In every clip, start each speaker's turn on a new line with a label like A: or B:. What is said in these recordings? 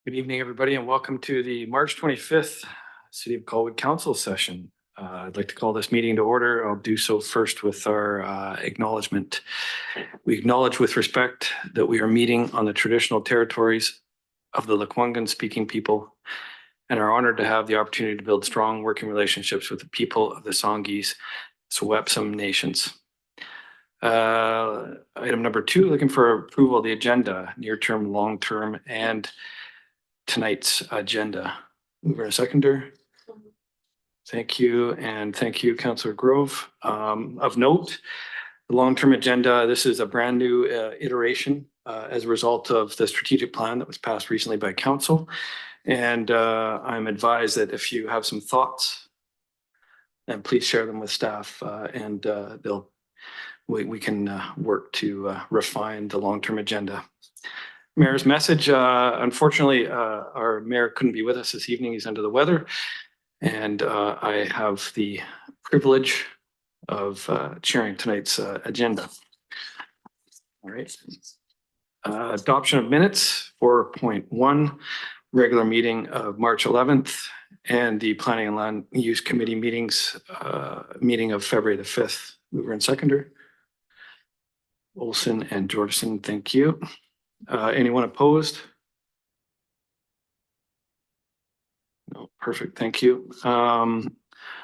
A: Good evening, everybody, and welcome to the March 25th City of Colwood Council session. I'd like to call this meeting to order. I'll do so first with our acknowledgement. We acknowledge with respect that we are meeting on the traditional territories of the Lekwungen speaking people and are honored to have the opportunity to build strong working relationships with the people of the Songhees Swepsum nations. Item number 2, looking for approval of the agenda, near-term, long-term, and tonight's agenda. Mover and seconder. Thank you, and thank you, Councillor Grove. Of note, the long-term agenda, this is a brand new iteration as a result of the strategic plan that was passed recently by Council. And I'm advised that if you have some thoughts, then please share them with staff and we can work to refine the long-term agenda. Mayor's message. Unfortunately, our mayor couldn't be with us this evening. He's under the weather. And I have the privilege of chairing tonight's agenda. All right. Adoption of minutes, 4.1, regular meeting of March 11th, and the Planning and Land Use Committee meetings, meeting of February the 5th. Mover and seconder. Olsen and Jordison, thank you. Anyone opposed? No, perfect, thank you.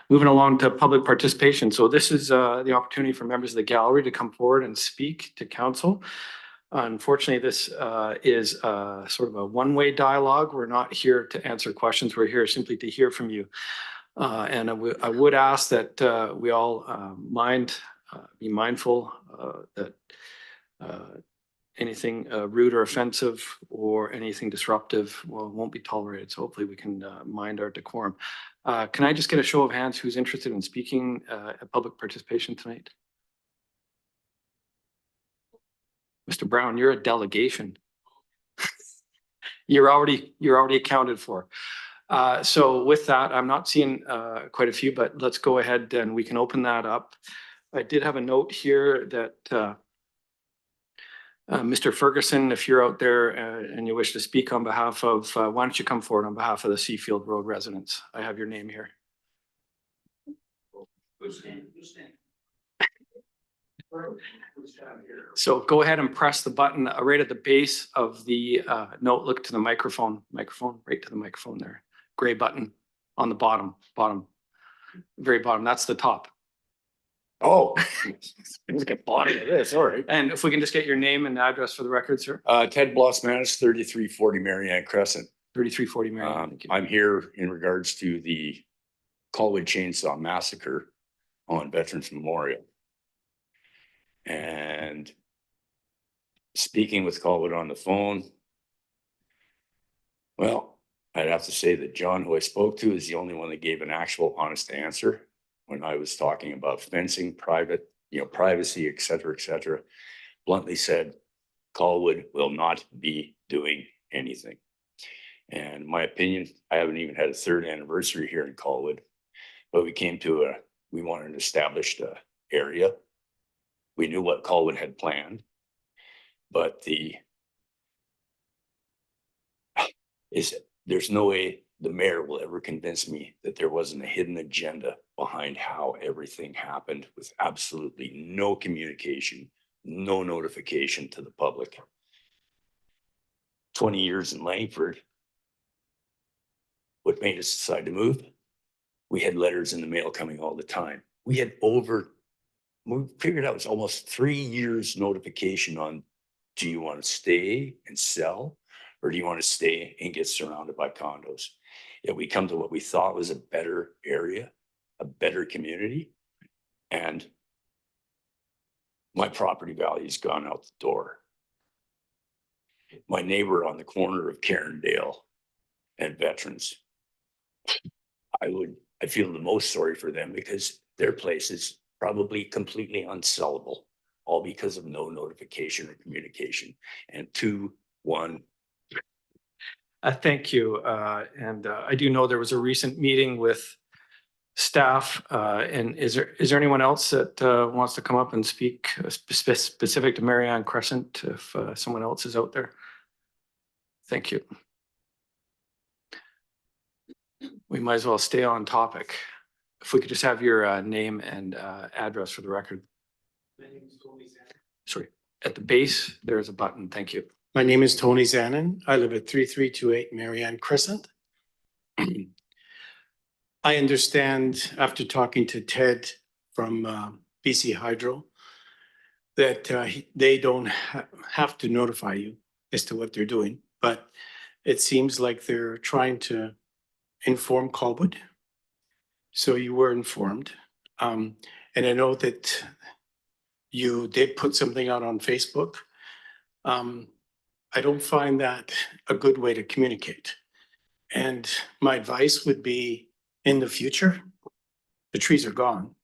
A: Moving along to public participation. So this is the opportunity for members of the gallery to come forward and speak to council. Unfortunately, this is sort of a one-way dialogue. We're not here to answer questions. We're here simply to hear from you. And I would ask that we all be mindful that anything rude or offensive or anything disruptive won't be tolerated. So hopefully we can mind our decorum. Can I just get a show of hands who's interested in speaking at public participation tonight? Mr. Brown, you're a delegation. You're already accounted for. So with that, I'm not seeing quite a few, but let's go ahead and we can open that up. I did have a note here that Mr. Ferguson, if you're out there and you wish to speak on behalf of, why don't you come forward on behalf of the Seafield Road residents? I have your name here. So go ahead and press the button right at the base of the note. Look to the microphone, right to the microphone there. Gray button on the bottom, very bottom. That's the top.
B: Oh, look at bottom of this. All right.
A: And if we can just get your name and address for the record, sir.
B: Ted Blossmanis, 3340 Marianne Crescent.
A: 3340 Marianne.
B: I'm here in regards to the Colwood Chainsaw Massacre on Veterans Memorial. And speaking with Colwood on the phone, well, I'd have to say that John, who I spoke to, is the only one that gave an actual honest answer when I was talking about fencing, privacy, et cetera, bluntly said, Colwood will not be doing anything. And in my opinion, I haven't even had a 3rd anniversary here in Colwood, but we came to we wanted an established area. We knew what Colwood had planned, but there's no way the mayor will ever convince me that there wasn't a hidden agenda behind how everything happened with absolutely no communication, no notification to the public. 20 years in Langford, what made us decide to move? We had letters in the mail coming all the time. We figured out it was almost 3 years notification on, do you want to stay and sell? Or do you want to stay and get surrounded by condos? Yet we come to what we thought was a better area, a better community. And my property value's gone out the door. My neighbor on the corner of Carindale and Veterans, I feel the most sorry for them because their place is probably completely unsellable, all because of no notification or communication. And 2, 1.
A: Thank you. And I do know there was a recent meeting with staff. And is there anyone else that wants to come up and speak specific to Marianne Crescent if someone else is out there? Thank you. We might as well stay on topic. If we could just have your name and address for the record. Sorry, at the base, there's a button. Thank you.
C: My name is Tony Zanin. I live at 3328 Marianne Crescent. I understand after talking to Ted from BC Hydro that they don't have to notify you as to what they're doing, but it seems like they're trying to inform Colwood. So you were informed. And I know that you did put something out on Facebook. I don't find that a good way to communicate. And my advice would be in the future, the trees are gone,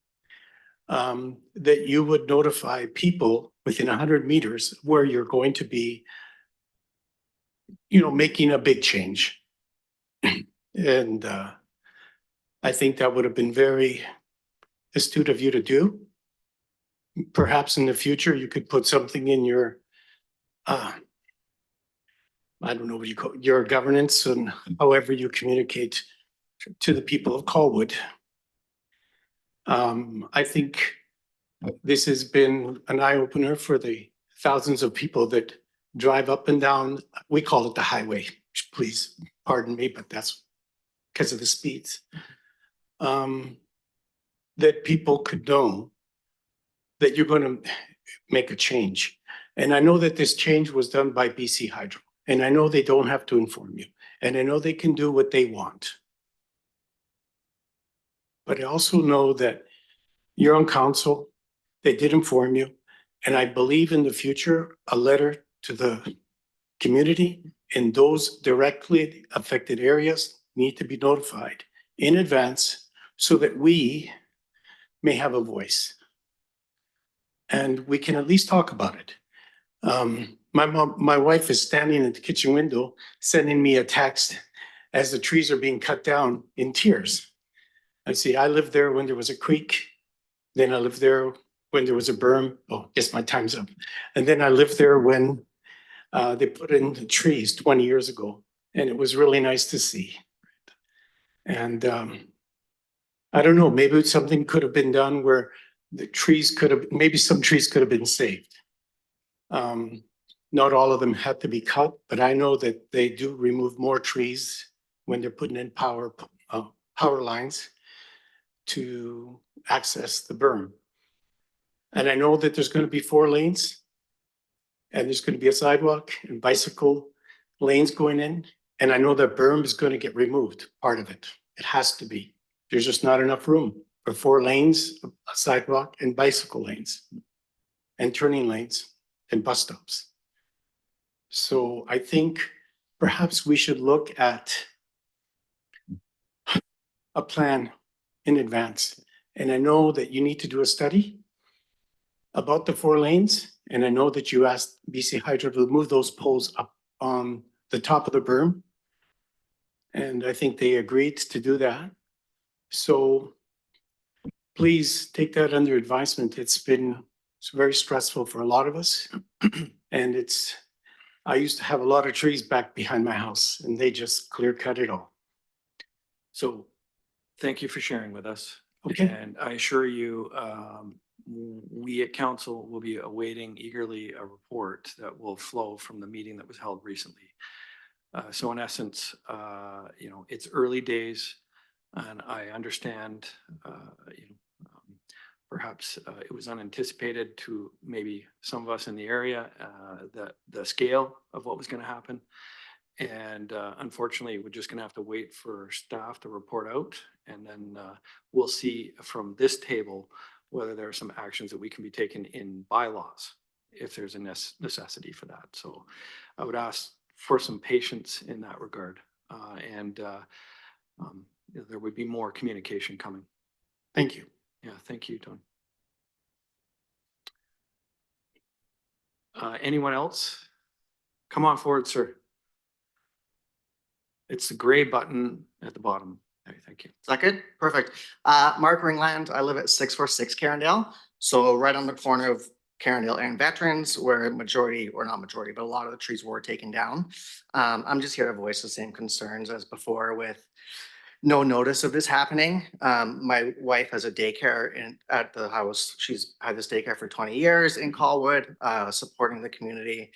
C: that you would notify people within 100 meters where you're going to be, making a big change. And I think that would have been very astute of you to do. Perhaps in the future, you could put something in your, I don't know what you call it, your governance and however you communicate to the people of Colwood. I think this has been an eye-opener for the thousands of people that drive up and down, we call it the highway, please pardon me, but that's because of the speeds. That people could know that you're going to make a change. And I know that this change was done by BC Hydro, and I know they don't have to inform you, and I know they can do what they want. But I also know that you're on council, they did inform you, and I believe in the future, a letter to the community in those directly affected areas need to be notified in advance so that we may have a voice. And we can at least talk about it. My wife is standing at the kitchen window, sending me a text as the trees are being cut down in tears. I see, I lived there when there was a creek. Then I lived there when there was a berm. Oh, I guess my time's up. And then I lived there when they put in the trees 20 years ago. And it was really nice to see. And I don't know, maybe something could have been done where the trees could have, maybe some trees could have been saved. Not all of them had to be cut, but I know that they do remove more trees when they're putting in power lines to access the berm. And I know that there's going to be 4 lanes and there's going to be a sidewalk and bicycle lanes going in. And I know that berm is going to get removed, part of it. It has to be. There's just not enough room for 4 lanes, a sidewalk and bicycle lanes and turning lanes and bus stops. So I think perhaps we should look at a plan in advance. And I know that you need to do a study about the 4 lanes. And I know that you asked BC Hydro to move those poles up on the top of the berm. And I think they agreed to do that. So please take that under advisement. It's very stressful for a lot of us. And I used to have a lot of trees back behind my house and they just clear cut it all.
A: So thank you for sharing with us.
C: Okay.
A: And I assure you, we at council will be awaiting eagerly a report that will flow from the meeting that was held recently. So in essence, it's early days and I understand, perhaps it was unanticipated to maybe some of us in the area, the scale of what was going to happen. And unfortunately, we're just going to have to wait for staff to report out. And then we'll see from this table whether there are some actions that we can be taken in bylaws if there's a necessity for that. So I would ask for some patience in that regard. There would be more communication coming.
C: Thank you.
A: Yeah, thank you, Tony. Anyone else? Come on forward, sir. It's the gray button at the bottom. Okay, thank you.
D: Is that good? Perfect. Mark Ringland, I live at 646 Carindale. So right on the corner of Carindale and Veterans, where majority, or not majority, but a lot of the trees were taken down. I'm just here to voice the same concerns as before with no notice of this happening. My wife has a daycare at the house. She's had this daycare for 20 years in Colwood, supporting the community.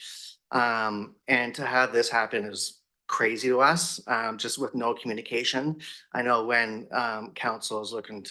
D: And to have this happen is crazy to us, just with no communication. I know when council is looking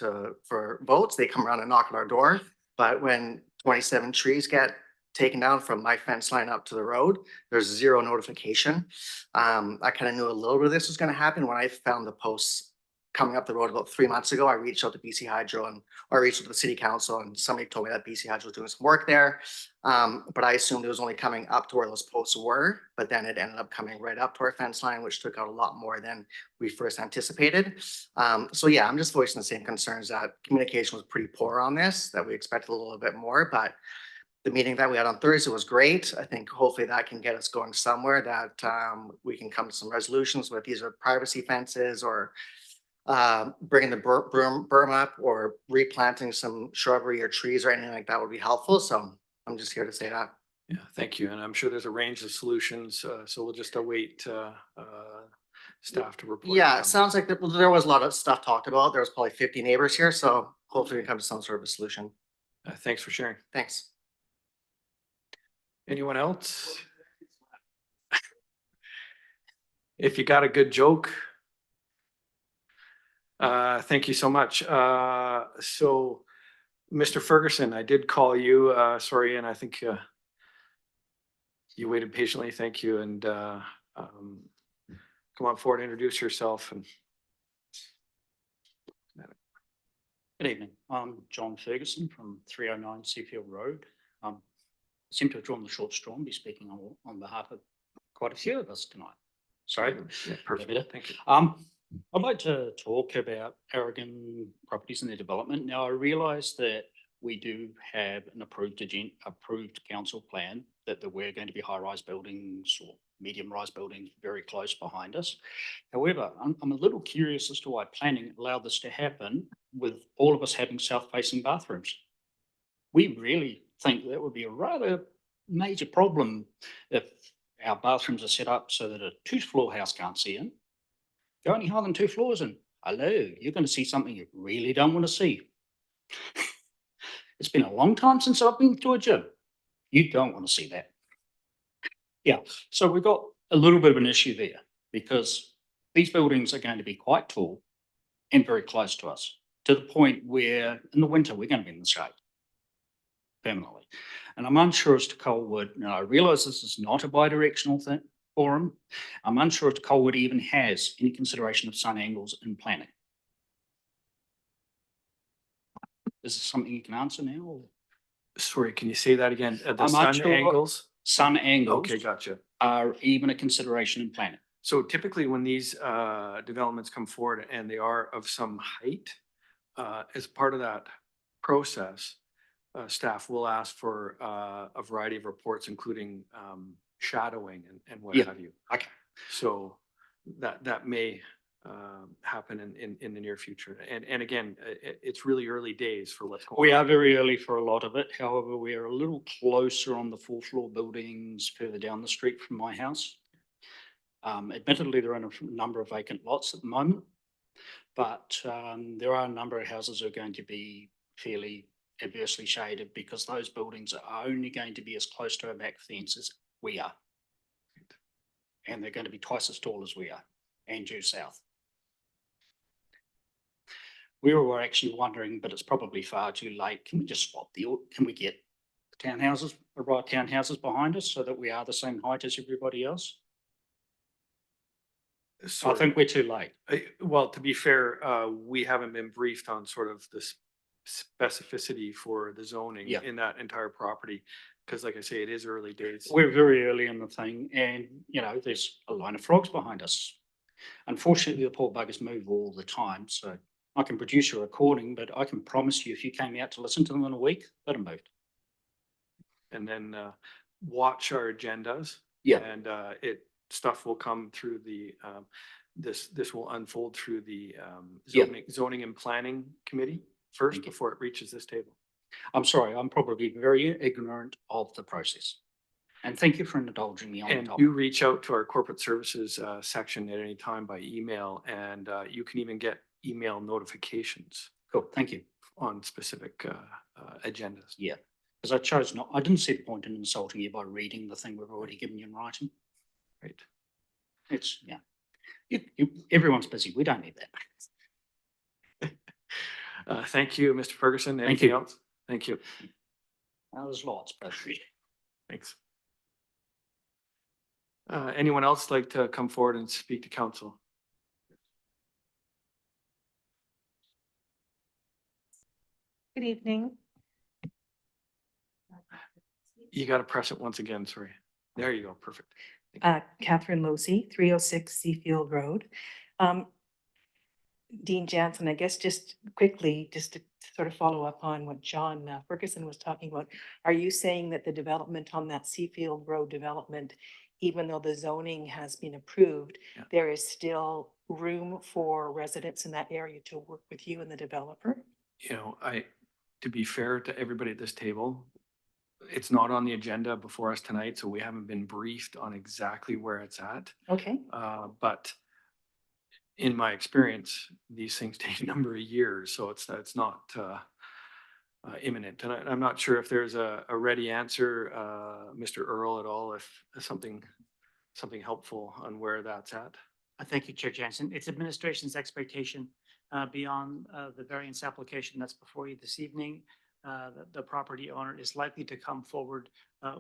D: for votes, they come around and knock at our door. But when 27 trees get taken down from my fence line up to the road, there's zero notification. I kind of knew a little bit of this was going to happen when I found the posts coming up the road about 3 months ago. I reached out to BC Hydro or I reached out to the city council, and somebody told me that BC Hydro was doing some work there. But I assumed it was only coming up to where those posts were, but then it ended up coming right up to our fence line, which took out a lot more than we first anticipated. So yeah, I'm just voicing the same concerns that communication was pretty poor on this, that we expected a little bit more, but the meeting that we had on Thursday was great. I think hopefully that can get us going somewhere, that we can come to some resolutions with these are privacy fences or bringing the berm up or replanting some shrubbery or trees or anything like that would be helpful. So I'm just here to say that.
A: Yeah, thank you. And I'm sure there's a range of solutions. So we'll just await staff to report.
D: Yeah,
A: on
D: it sounds like there was a lot of stuff talked about. There was probably 50 neighbors here. So hopefully we can come to some sort of a solution.
A: Thanks for sharing.
D: Thanks.
A: Anyone else? If you got a good joke, thank you so much. So Mr. Ferguson, I did call you, sorry, and I think you waited patiently. Thank you. And come on forward, introduce yourself. And
E: Good evening. I'm John Ferguson from 309 Seafield Road. Seem to have drawn the short straw and be speaking on behalf of quite a few of us tonight. Sorry.
A: yeah, perfect. Thank you.
E: I'd like to talk about Aragon properties and their development. Now, I realise that we do have an approved council plan that there were going to be high-rise buildings or medium-rise buildings very close behind us. However, I'm a little curious as to why planning allowed this to happen with all of us having south-facing bathrooms. We really think that would be a rather major problem if our bathrooms are set up so that a 2-floor house can't see in. Go any higher than 2 floors and hello, you're going to see something you really don't want to see. It's been a long time since I've been to a gym. You don't want to see that. Yeah, so we've got a little bit of an issue there because these buildings are going to be quite tall and very close to us, to the point where in the winter we're going to be in the shade permanently. And I'm unsure as to Colwood. Now, I realise this is not a bi-directional forum. I'm unsure if Colwood even has any consideration of sun angles in planning. Is this something you can answer now? Or?
A: Sorry, can you say that again? The
E: I'm
A: sun
E: unsure
A: angles?
E: Sun angles
A: Okay, gotcha.
E: are even a consideration in planning.
A: So typically when these developments come forward and they are of some height, as part of that process, staff will ask for a variety of reports, including shadowing and what have you.
E: Okay.
A: So that may happen in the near future. And again, it's really early days for what's going on.
E: We are very early for a lot of it. However, we are a little closer on the 4-floor buildings further down the street from my house. Admittedly, there are a number of vacant lots at the moment, but there are a number of houses that are going to be fairly adversely shaded because those buildings are only going to be as close to our back fence as we are. And they're going to be twice as tall as we are and due south. We were actually wondering, but it's probably far too late. Can we just swap can we get the townhouses behind us so that we are the same height as everybody else?
A: Sorry.
E: I think we're too late.
A: Well, to be fair, we haven't been briefed on sort of the specificity for the zoning in that entire property. Because like I say, it is early days.
E: We're very early in the thing and, you know, there's a line of frogs behind us. Unfortunately, the poor buggers move all the time. So I can produce a recording, but I can promise you if you came out to listen to them in a week, they'd have moved.
A: And then watch our agendas.
E: Yeah.
A: And stuff will come through the, this will unfold through the zoning and planning committee first before it reaches this table.
E: I'm sorry, I'm probably very ignorant of the process. And thank you for indulging me on the
A: And
E: topic.
A: you reach out to our corporate services section at any time by email, and you can even get email notifications
E: Cool, thank you.
A: on specific agendas.
E: Yeah, because I chose not, I didn't see the point in insulting you by reading the thing we've already given you in writing.
A: Right.
E: It's, yeah. Everyone's busy. We don't need that.
A: Thank you, Mr. Ferguson.
E: Thank
A: Anything
E: you.
A: else? Thank you.
E: There's lots, but
A: Thanks. Anyone else like to come forward and speak to council?
F: Good evening.
A: You got to press it once again. Sorry. There you go. Perfect.
F: Catherine Losey, 306 Seafield Road. Dean Jansen, I guess just quickly, just to sort of follow up on what John Ferguson was talking about. Are you saying that the development on that Seafield Road development, even though the zoning has been approved,
A: Yeah.
F: there is still room for residents in that area to work with you and the developer?
A: You know, to be fair to everybody at this table, it's not on the agenda before us tonight, so we haven't been briefed on exactly where it's at.
F: Okay,
A: But in my experience, these things take a number of years, so it's not imminent. And I'm not sure if there's a ready answer, Mr. Earl, at all, if something helpful on where that's at.
G: Thank you, Chair Jansen. It's administration's expectation beyond the variance application that's before you this evening. The property owner is likely to come forward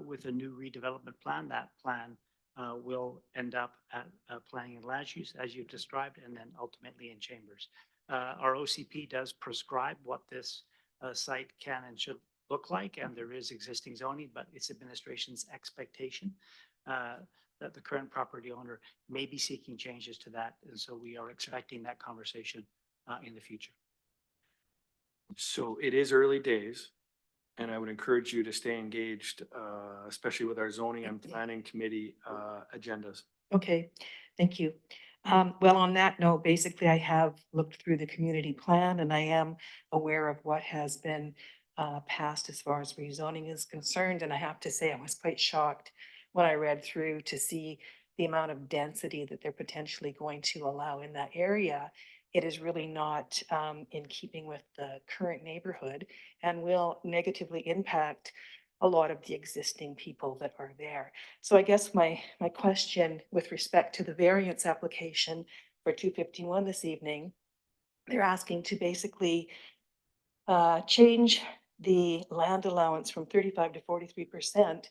G: with a new redevelopment plan. That plan will end up at planning and land use, as you've described, and then ultimately in chambers. Our OCP does prescribe what this site can and should look like, and there is existing zoning, but it's administration's expectation that the current property owner may be seeking changes to that. And so we are expecting that conversation in the future.
A: So it is early days, and I would encourage you to stay engaged, especially with our zoning and planning committee agendas.
F: okay, thank you. Well, on that note, basically, I have looked through the community plan and I am aware of what has been passed as far as rezoning is concerned. And I have to say, I was quite shocked when I read through to see the amount of density that they're potentially going to allow in that area. It is really not in keeping with the current neighborhood and will negatively impact a lot of the existing people that are there. So I guess my question with respect to the variance application for 251 this evening, they're asking to basically change the land allowance from 35 to 43%,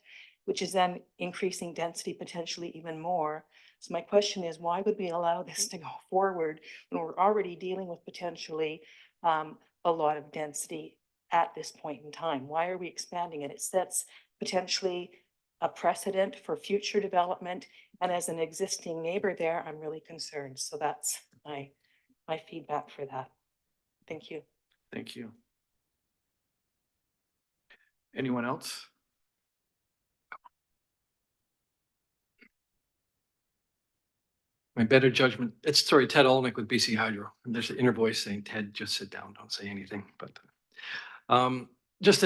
F: which is then increasing density potentially even more. So my question is, why would we allow this to go forward when we're already dealing with potentially a lot of density at this point in time? Why are we expanding it? It sets potentially a precedent for future development. And as an existing neighbor there, I'm really concerned. So that's my feedback for that. Thank you.
A: Thank you. Anyone else?
H: My better judgment, it's Ted Olnick with BC Hydro. And there's an inner voice saying, Ted, just sit down, don't say anything. But I just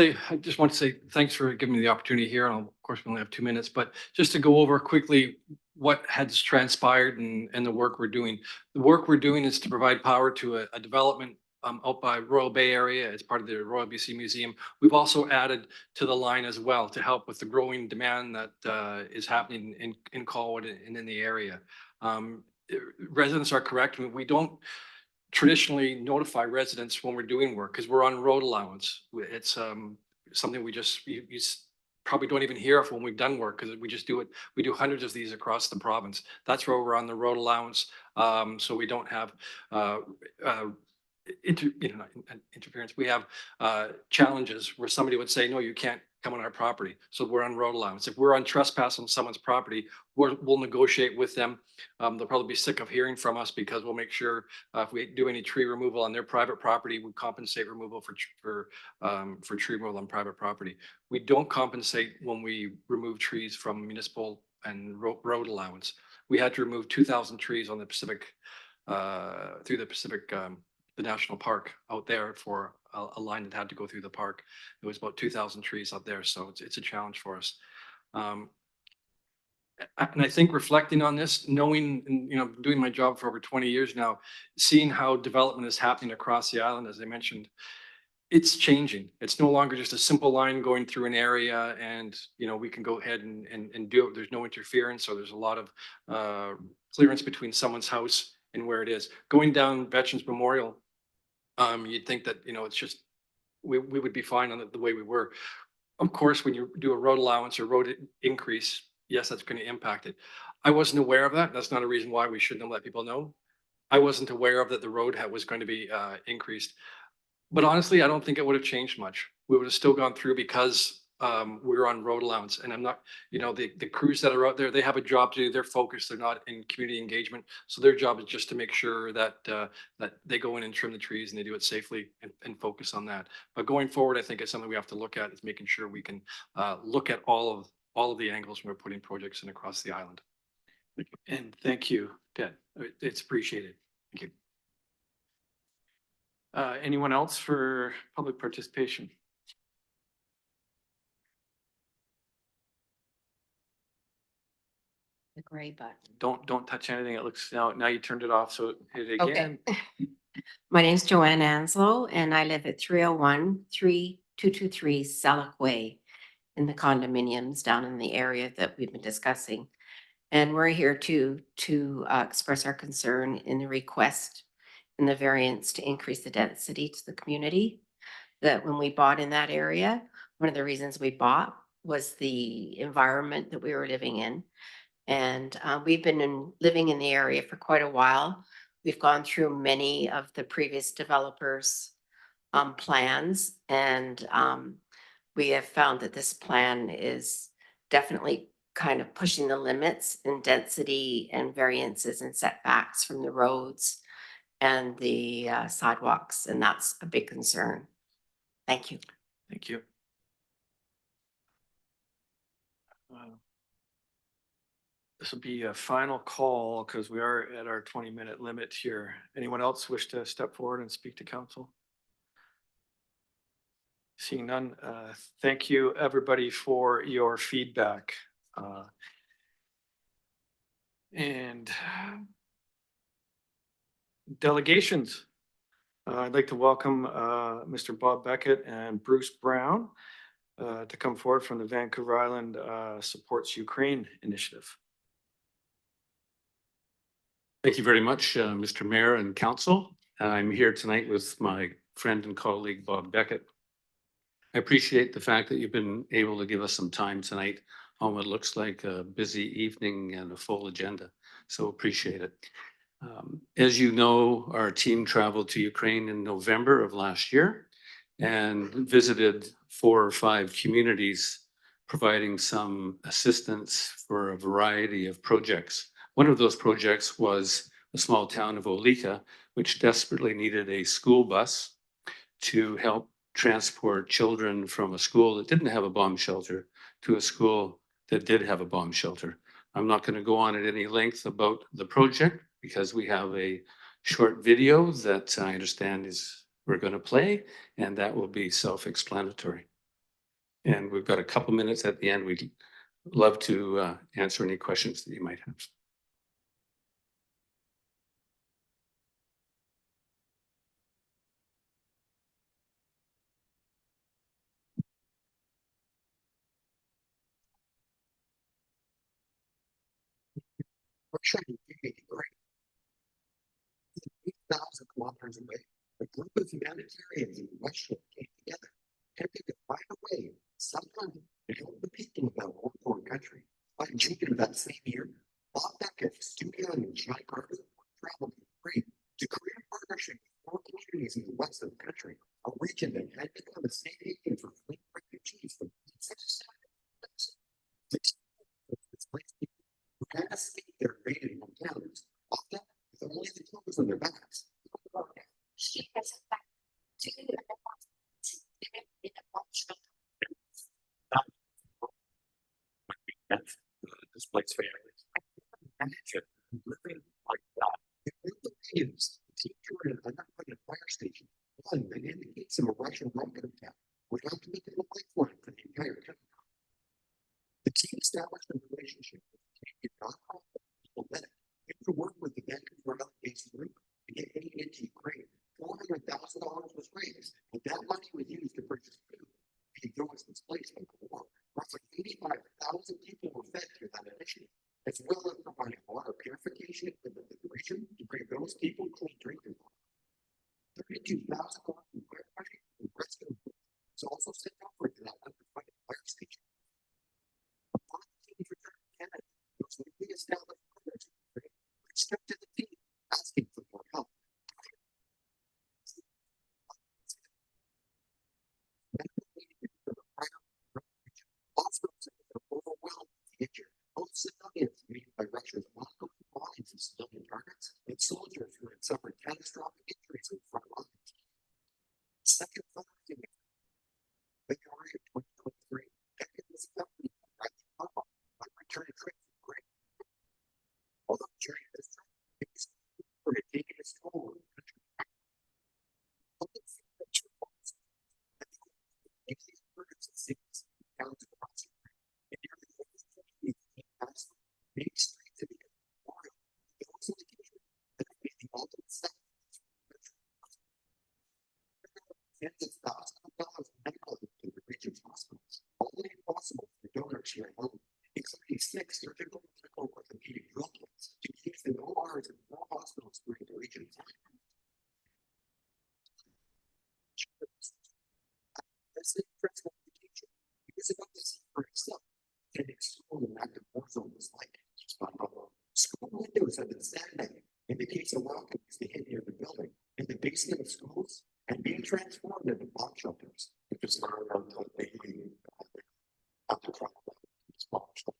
H: want to say thanks for giving me the opportunity here. And of course, we only have 2 minutes, but just to go over quickly what has transpired and the work we're doing. The work we're doing is to provide power to a development out by Royal Bay area as part of the Royal BC Museum. We've also added to the line as well to help with the growing demand that is happening in Colwood and in the area. Residents are correct. I mean, we don't traditionally notify residents when we're doing work because we're on road allowance. It's something we just, you probably don't even hear of when we've done work because we just do it. We do hundreds of these across the province. That's where we're on the road allowance. So we don't have interference. We have challenges where somebody would say, no, you can't come on our property. So we're on road allowance. If we're on trespass on someone's property, we'll negotiate with them. They'll probably be sick of hearing from us because we'll make sure if we do any tree removal on their private property, we compensate removal for tree removal on private property. We don't compensate when we remove trees from municipal and road allowance. We had to remove 2,000 trees on the Pacific, through the Pacific, the national park out there for a line that had to go through the park. It was about 2,000 trees out there. So it's a challenge for us. And I think reflecting on this, knowing, and, you know, doing my job for over 20 years now, seeing how development is happening across the island, as I mentioned, it's changing. It's no longer just a simple line going through an area and, you know, we can go ahead and do it. There's no interference. So there's a lot of clearance between someone's house and where it is. Going down Veterans Memorial, you'd think that, you know, it's just, we would be fine on it the way we were. Of course, when you do a road allowance or road increase, yes, that's going to impact it. I wasn't aware of that. That's not a reason why we shouldn't have let people know. I wasn't aware of that the road was going to be increased. But honestly, I don't think it would have changed much. We would have still gone through because we were on road allowance. And I'm not, you know, the crews that are out there, they have a job to do. They're focused. They're not in community engagement. So their job is just to make sure that that they go in and trim the trees and they do it safely and focus on that. But going forward, I think it's something we have to look at, is making sure we can look at all of the angles when we're putting projects in across the island.
A: And thank you, Ted. It's appreciated. Thank you. Anyone else for public participation?
I: The gray button.
A: Don't touch anything. It looks now you turned it off. So hit it again.
I: My name's Joanne Anslow and I live at 301-3223 Selleck Way in the condominiums down in the area that we've been discussing. And we're here to express our concern in the request in the variance to increase the density to the community. That when we bought in that area, one of the reasons we bought was the environment that we were living in. And we've been living in the area for quite a while. We've gone through many of the previous developers' plans, and we have found that this plan is definitely kind of pushing the limits in density and variances and setbacks from the roads and the sidewalks, and that's a big concern. Thank you.
A: Thank you. This will be a final call because we are at our 20-minute limit here. Anyone else wish to step forward and speak to council? Seeing none, thank you everybody for your feedback. And delegations. I'd like to welcome Mr. Bob Beckett and Bruce Brown to come forward from the Vancouver Island Supports Ukraine initiative.
J: Thank you very much, Mr. Mayor and Council. I'm here tonight with my friend and colleague, Bob Beckett. I appreciate the fact that you've been able to give us some time tonight on what looks like a busy evening and a full agenda. So appreciate it. As you know, our team traveled to Ukraine in November of last year and visited 4 or 5 communities, providing some assistance for a variety of projects. One of those projects was the small town of Olika, which desperately needed a school bus to help transport children from a school that didn't have a bomb shelter to a school that did have a bomb shelter. I'm not going to go on at any length about the project because we have a short video that I understand we're going to play, and that will be self-explanatory. And we've got a couple minutes at the end. We'd love to answer any questions that you might have.
K: Russia and Ukraine, 8,000 kilometers away, a group of humanitarians in Russia came together, attempting to find a way, sometime, to help the people of that war-torn country. By June of that same year, Bob Beckett, Stu Young, and John Carter traveled to Ukraine to create a partnership with 4 communities in the west of the country, a region that had become a safe haven for fleeing refugees from who had escaped their invaded hometowns, often with only the clothes on their backs. Displaced families. Living like that. If we look at news, teacher in an unemployed fire station, one that indicates a Russian rocket attack would have to become a lifeline for the entire town. The team established a relationship with the It's not people let it. You have to work with the Vancouver based group to get aid into Ukraine. $400,000 was raised, but that money was used to purchase food. Those displaced by the war. Roughly 85,000 people were fed through that initiative, as well as providing water purification in the region to bring those people clean drinking water. $32,000 in firefighting and rescue was also sent over to that underfunded fire station. Upon the team's return to Canada, those newly established partners reached out to the team, asking for more help. Hospitals are overwhelmed with the injured. Both civilians made by Russia's ongoing bombings of civilian targets and soldiers who had suffered catastrophic injuries in the front lines. Second fundraising February of 2023, Beckett was accompanied by Papa on returning trip from Ukraine. Although during this trip, it was for a taking his toll on the country. Public feedback reports that the emergency sickness counts across Ukraine, and nearly every community has many streets and memorial. Those in the community that have made the ultimate sacrifice. Tens of thousands of dollars in medical aid to the region's hospitals, all made possible for donors here at home, including 6 surgical medical orthopedic drill kits to be used in ORs and 4 hospitals during the region's time. This is principal education. He was about to see for himself attending school in active war zone was like. School windows have been sandbagged in the case of welcomes to hit near the building in the basement of schools and being transformed into bomb shelters, which is not until they have to travel these bomb shelters.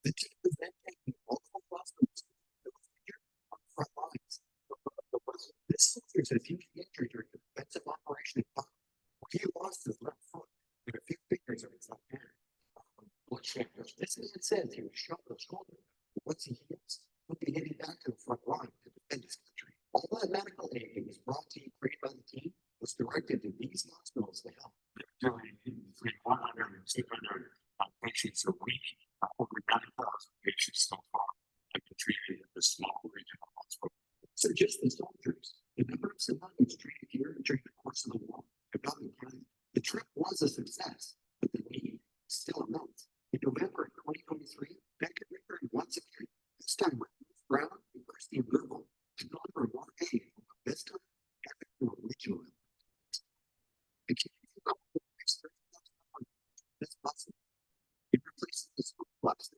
K: The team was then taking multiple hospitals on the front lines. This soldier says he was injured during the defensive operation in Buck, where he lost his left foot and a few fingers of his left hand. This man says he was shot in the shoulder. Once he heals, he'll be heading back to the front line to defend his country. All that medical aid that was brought to Ukraine by the team was directed to these hospitals to help. They're doing between 100 and 200 patients a week. Over 9,000 patients so far have been treated at the small regional hospital. So just the soldiers, the number of civilians treated here during the course of the war have not been counted. The trip was a success, but the need still immense. In November of 2023, Beckett returned once again, this time with Brown and Christine Lerville, to deliver more aid, this time having more regional. This bus, it replaces the school bus.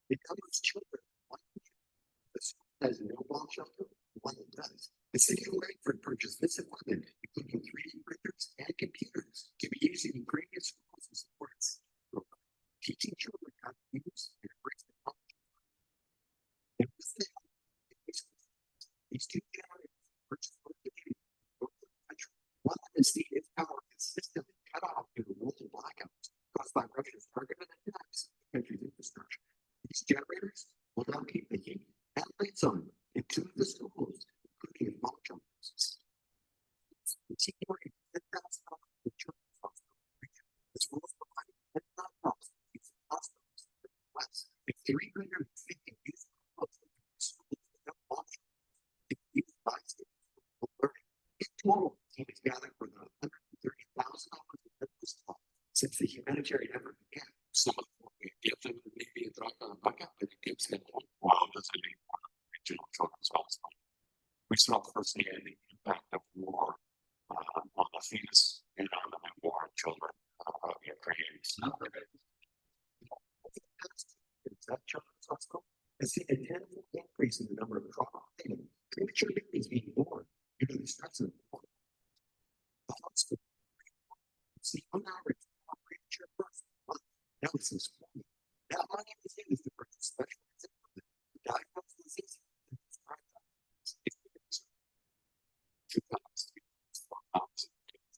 K: It covers children. The school has no bomb shelter, one that does. The city of Langford purchased this equipment, including 3D printers and computers, to be used in Ukrainian schools and supports teaching children how to use and embrace technology. And with the help of these 2 generators purchased both the country, one that has seen its power consistently cut off due to multiple blackouts caused by Russia's targeted attacks on the country's infrastructure. These generators will now keep the heat and lights on in 2 of the schools, including bomb shelters. The team working $10,000 for children's hospital region, as well as providing $10,000 for hospitals in the West, and 350 youth schools without bomb shelters to use by students for learning. In total, the team has gathered more than $130,000 in medical support since the humanitarian effort began. Some of what we give them maybe a drop on a bucket, but it gives them one while visiting one regional children's hospital. We saw firsthand the impact of war on the fetus and on the newborn children of Ukrainians. That children's hospital has seen a tenfold increase in the number of trauma and premature babies being born due to the stress of the war. The hospital see on average more premature births per month. Now it's in school. That money is used to purchase specialized equipment to diagnose diseases and prescribe diagnosis.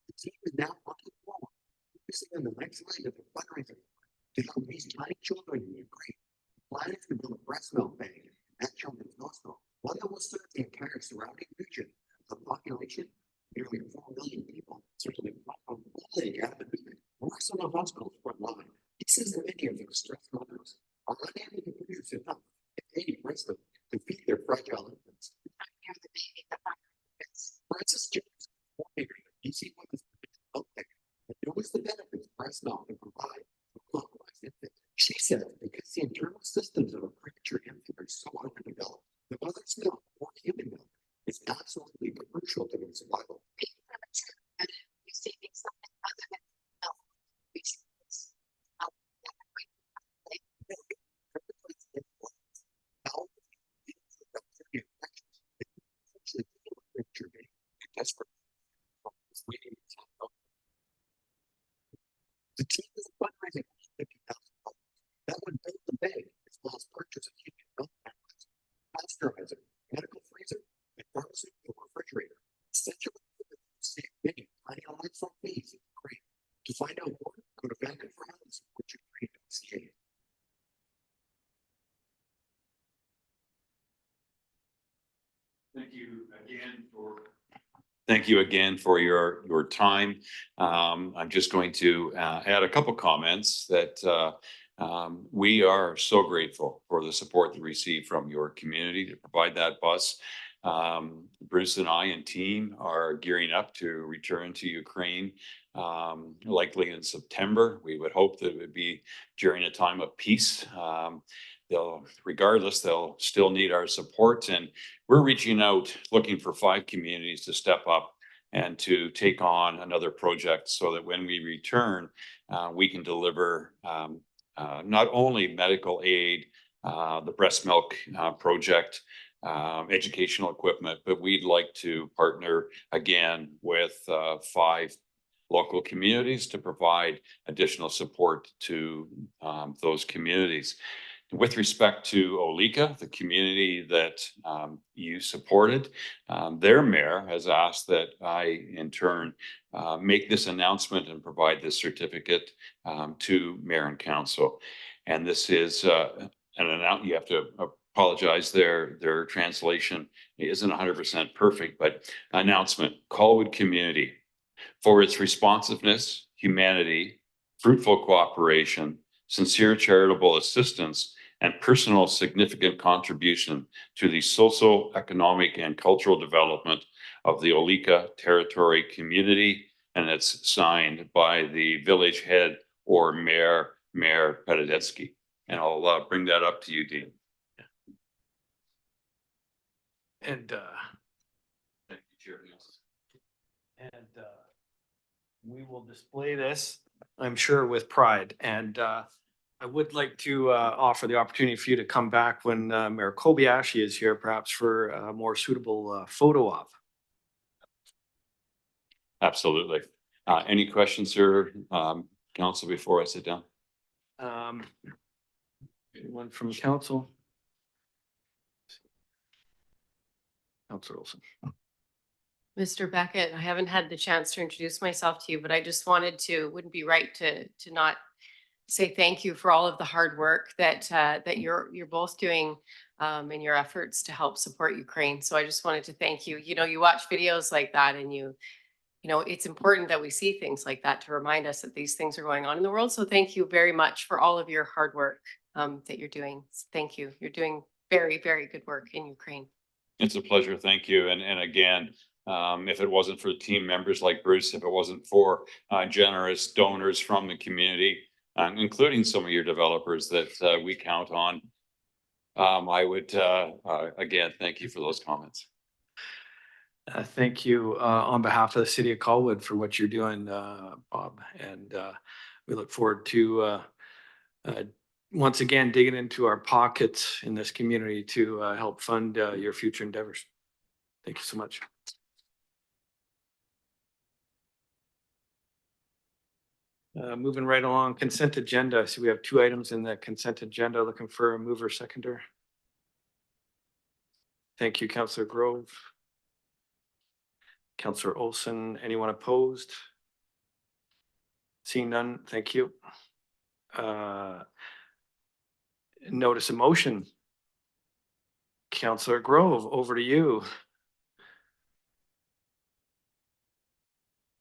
K: The team is now looking forward, focusing on the next leg of the fundraising to help these tiny children in Ukraine. The plan is to build a breast milk bank at Children's Hospital, one that will serve the entire surrounding region. The population nearly 4 million people, certainly quality out of the works on the hospital's front line. It says that many of their stressed mothers are unable to produce enough if any breast to feed their fragile infants. Francis Jones, BC Women's Health Care, knows the benefits breast milk can provide for compromised infants. She said because the internal systems of a premature infant are so underdeveloped, the mother's milk or human milk is absolutely crucial to their survival. Receiving something other than milk. The team is fundraising $50,000 that would build the bank as well as purchase a human milk package, pasteurizer, medical freezer, and pharmaceutical refrigerator. Essentially, save many tiny lives on fees in Ukraine. To find out more, go to Vancouver and support Ukraine.ca.
L: Thank you again for your time. I'm just going to add a couple comments that we are so grateful for the support that we receive from your community to provide that bus. Bruce and I and team are gearing up to return to Ukraine, likely in September. We would hope that it would be during a time of peace. Regardless, they'll still need our support, and we're reaching out looking for 5 communities to step up and to take on another project so that when we return, we can deliver not only medical aid, the breast milk project, educational equipment, but we'd like to partner again with 5 local communities to provide additional support to those communities. With respect to Oleka, the community that you supported, their mayor has asked that I, in turn, make this announcement and provide this certificate to mayor and council. And this is an announcement. You have to apologize. Their translation isn't 100% perfect, but announcement: Colwood community, for its responsiveness, humanity, fruitful cooperation, sincere charitable assistance, and personal significant contribution to the social, economic, and cultural development of the Oleka territory community. And it's signed by the village head or Mayor Petedetsky. And I'll bring that up to you, Dean.
A: And
L: Thank you, Chair.
A: we will display this, I'm sure, with pride. And I would like to offer the opportunity for you to come back when Mayor Kobayashi is here, perhaps for a more suitable photo op.
L: Absolutely. Any questions, sir, council, before I sit down?
A: Anyone from council? Councillor Olsen.
M: Mr. Beckett, I haven't had the chance to introduce myself to you, but I just wanted to, wouldn't be right to not say thank you for all of the hard work that you're both doing in your efforts to help support Ukraine. So I just wanted to thank you. You know, you watch videos like that and you know, it's important that we see things like that to remind us that these things are going on in the world. So thank you very much for all of your hard work that you're doing. Thank you. You're doing very, very good work in Ukraine.
L: It's a pleasure. Thank you. And again, if it wasn't for team members like Bruce, if it wasn't for generous donors from the community, including some of your developers that we count on, I would again thank you for those comments.
A: Thank you on behalf of the city of Colwood for what you're doing, Bob. And we look forward to once again digging into our pockets in this community to help fund your future endeavors. Thank you so much. Moving right along, consent agenda. So we have 2 items in the consent agenda. Looking for a mover, seconder. Thank you, Councillor Grove. Councillor Olsen, anyone opposed? Seeing none, thank you. Notice of motion. Councillor Grove, over to you.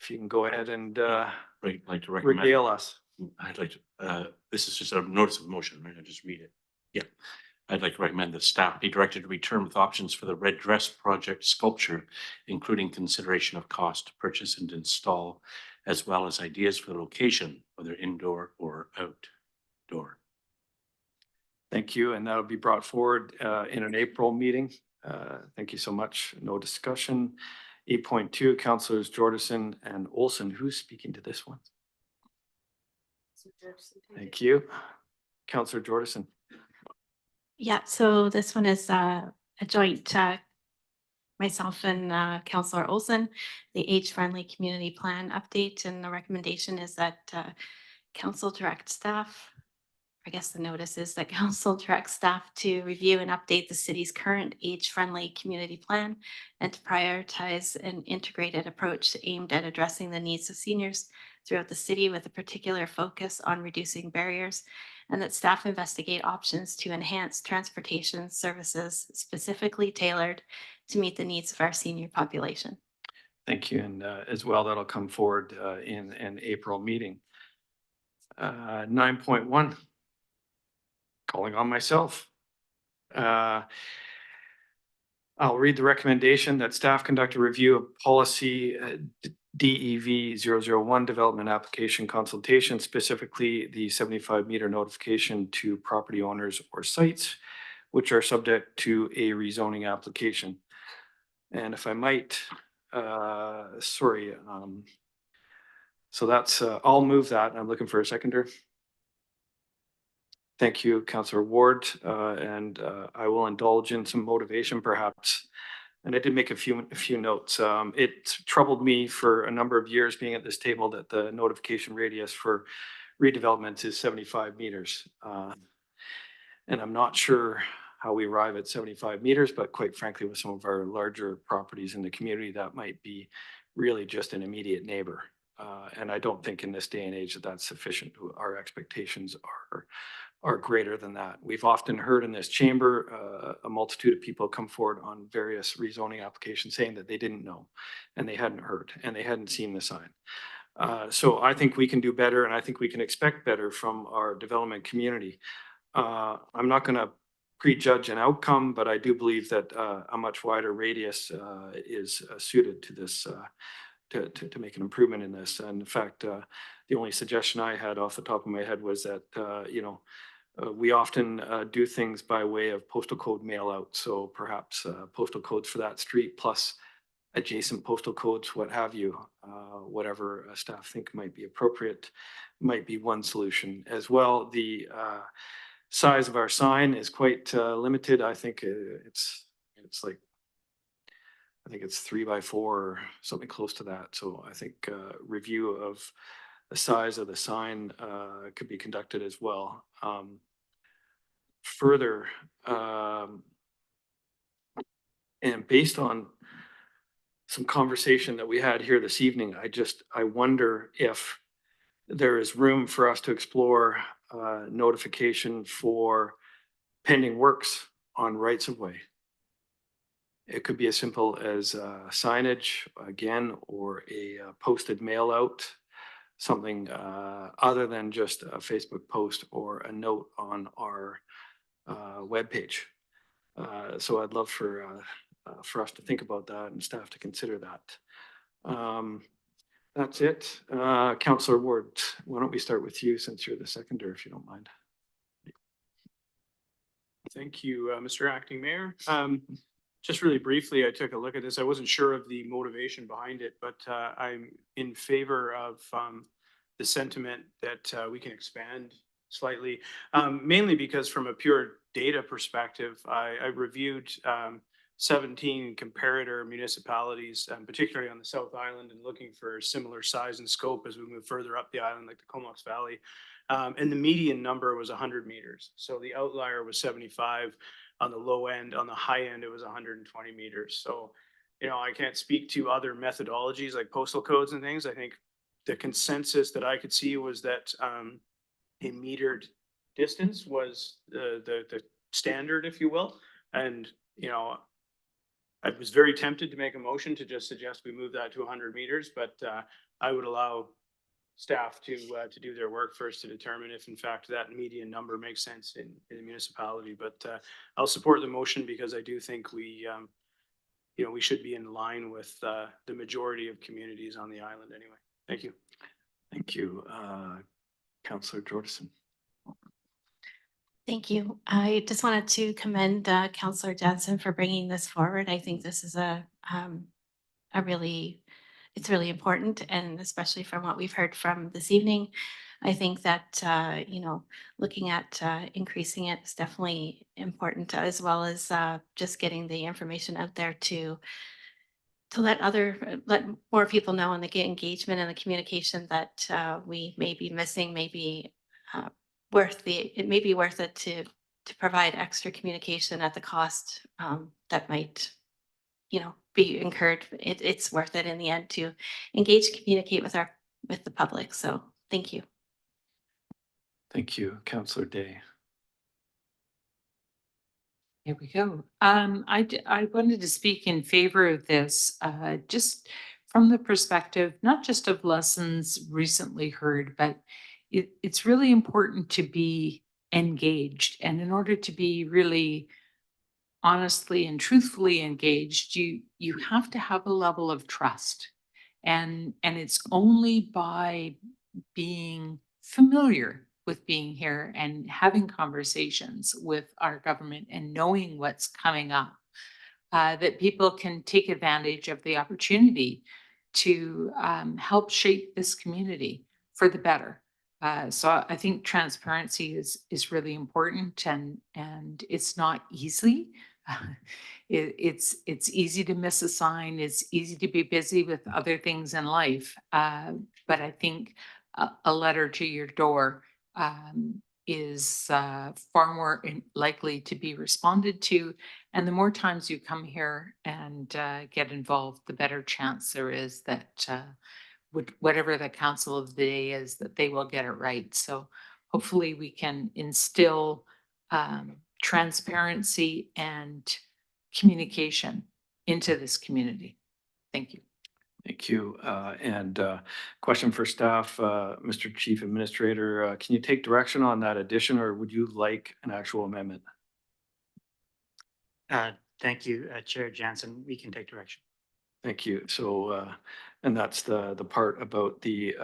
A: if you can go ahead and
N: Right, like to recommend.
A: regale us.
N: I'd like to, this is just a notice of motion, right? I just read it. Yeah. I'd like to recommend that staff be directed to return with options for the Red Dress Project sculpture, including consideration of cost to purchase and install, as well as ideas for the location, whether indoor or outdoor.
A: Thank you, and that'll be brought forward in an April meeting. Thank you so much. No discussion. 8.2, Councillors Jordison and Olsen. Who's speaking to this one? Thank you. Councillor Jordison.
O: Yeah, so this one is a joint, myself and Councillor Olsen, the age-friendly community plan update, and the recommendation is that council direct staff, I guess the notice is that council directs staff to review and update the city's current age-friendly community plan and to prioritize an integrated approach aimed at addressing the needs of seniors throughout the city with a particular focus on reducing barriers, and that staff investigate options to enhance transportation services specifically tailored to meet the needs of our senior population.
A: Thank you. And as well, that'll come forward in an April meeting. 9.1, calling on myself. I'll read the recommendation that staff conduct a review of policy DEV 001 development application consultation, specifically the 75-meter notification to property owners or sites, which are subject to a rezoning application. And if I might, so that's, I'll move that. I'm looking for a seconder. Thank you, Councillor Ward. And I will indulge in some motivation perhaps. And I did make a few notes. It troubled me for a number of years being at this table that the notification radius for redevelopment is 75 meters. And I'm not sure how we arrive at 75 meters, but quite frankly, with some of our larger properties in the community, that might be really just an immediate neighbor. And I don't think in this day and age that that's sufficient. Our expectations are greater than that. We've often heard in this chamber a multitude of people come forward on various rezoning applications saying that they didn't know and they hadn't heard and they hadn't seen the sign. So I think we can do better, and I think we can expect better from our development community. I'm not going to prejudge an outcome, but I do believe that a much wider radius is suited to this, to make an improvement in this. And in fact, the only suggestion I had off the top of my head was that, we often do things by way of postal code mail out. So perhaps postal codes for that street plus adjacent postal codes, what have you, whatever staff think might be appropriate, might be one solution. As well, the size of our sign is quite limited. I think it's like, I think it's 3x4 or something close to that. So I think review of the size of the sign could be conducted as well. Further, and based on some conversation that we had here this evening, I wonder if there is room for us to explore notification for pending works on rights of way. It could be as simple as signage again, or a posted mail out, something other than just a Facebook post or a note on our webpage. So I'd love for us to think about that and staff to consider that. That's it. Councillor Ward, why don't we start with you since you're the seconder, if you don't mind.
P: Thank you, Mr. Acting Mayor. Just really briefly, I took a look at this. I wasn't sure of the motivation behind it, but I'm in favor of the sentiment that we can expand slightly, mainly because from a pure data perspective, I reviewed 17 comparator municipalities, particularly on the South Island, and looking for similar size and scope as we move further up the island, like the Compost Valley. And the median number was 100 meters. So the outlier was 75 on the low end. On the high end, it was 120 meters. So, I can't speak to other methodologies like postal codes and things. I think the consensus that I could see was that a metered distance was the standard, if you will. And, I was very tempted to make a motion to just suggest we move that to 100 meters, but I would allow staff to do their work first to determine if in fact that median number makes sense in the municipality. But I'll support the motion because I do think we, we should be in line with the majority of communities on the island anyway. Thank you.
A: Thank you. Councillor Jordison.
O: Thank you. I just wanted to commend Councillor Johnson for bringing this forward. I think this is it's really important, and especially from what we've heard from this evening, I think that, looking at increasing it is definitely important, as well as just getting the information out there to let more people know, and the engagement and the communication that we may be missing, may be it may be worth it to provide extra communication at the cost that might, be incurred. It's worth it in the end to engage, communicate with the public. So thank you.
A: Thank you, Councillor Day.
Q: Here we go. I wanted to speak in favor of this, just from the perspective, not just of lessons recently heard, but it's really important to be engaged. And in order to be really honestly and truthfully engaged, you have to have a level of trust. And it's only by being familiar with being here and having conversations with our government and knowing what's coming up, that people can take advantage of the opportunity to help shape this community for the better. So I think transparency is really important, and it's not easy. It's easy to miss a sign. It's easy to be busy with other things in life. But I think a letter to your door is far more likely to be responded to. And the more times you come here and get involved, the better chance there is that whatever the council of the day is, that they will get it right. So hopefully we can instill transparency and communication into this community. Thank you.
A: Thank you. And question for staff, Mr. Chief Administrator, can you take direction on that addition, or would you like an actual amendment?
E: Thank you, Chair Jansen. We can take direction.
A: Thank you. So, and that's the part about the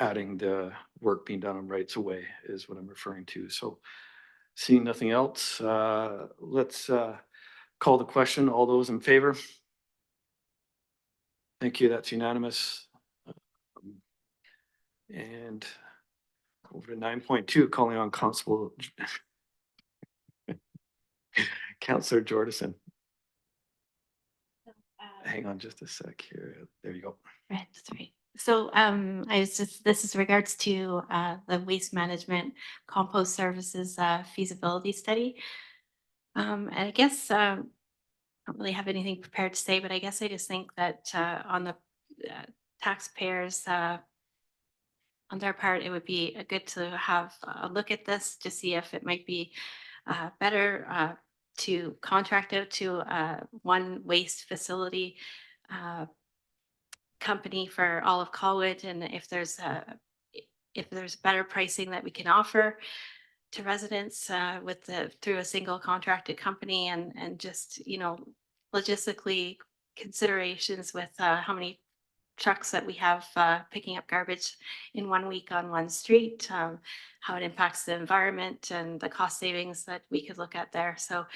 A: adding the work being done on rights of way is what I'm referring to. So seeing nothing else, let's call the question. All those in favor? Thank you. That's unanimous. And over to 9.2, calling on Councillor Jordison. Hang on just a sec here. There you go.
O: Right, that's right. So this is regards to the waste management compost services feasibility study. And I guess I don't really have anything prepared to say, but I guess I just think that on the taxpayers, on their part, it would be good to have a look at this to see if it might be better to contract out to one waste facility company for all of Colwood, and if there's better pricing that we can offer to residents through a single contracted company, and just logistically considerations with how many trucks that we have picking up garbage in 1 week on one street, how it impacts the environment, and the cost savings that we could look at there. So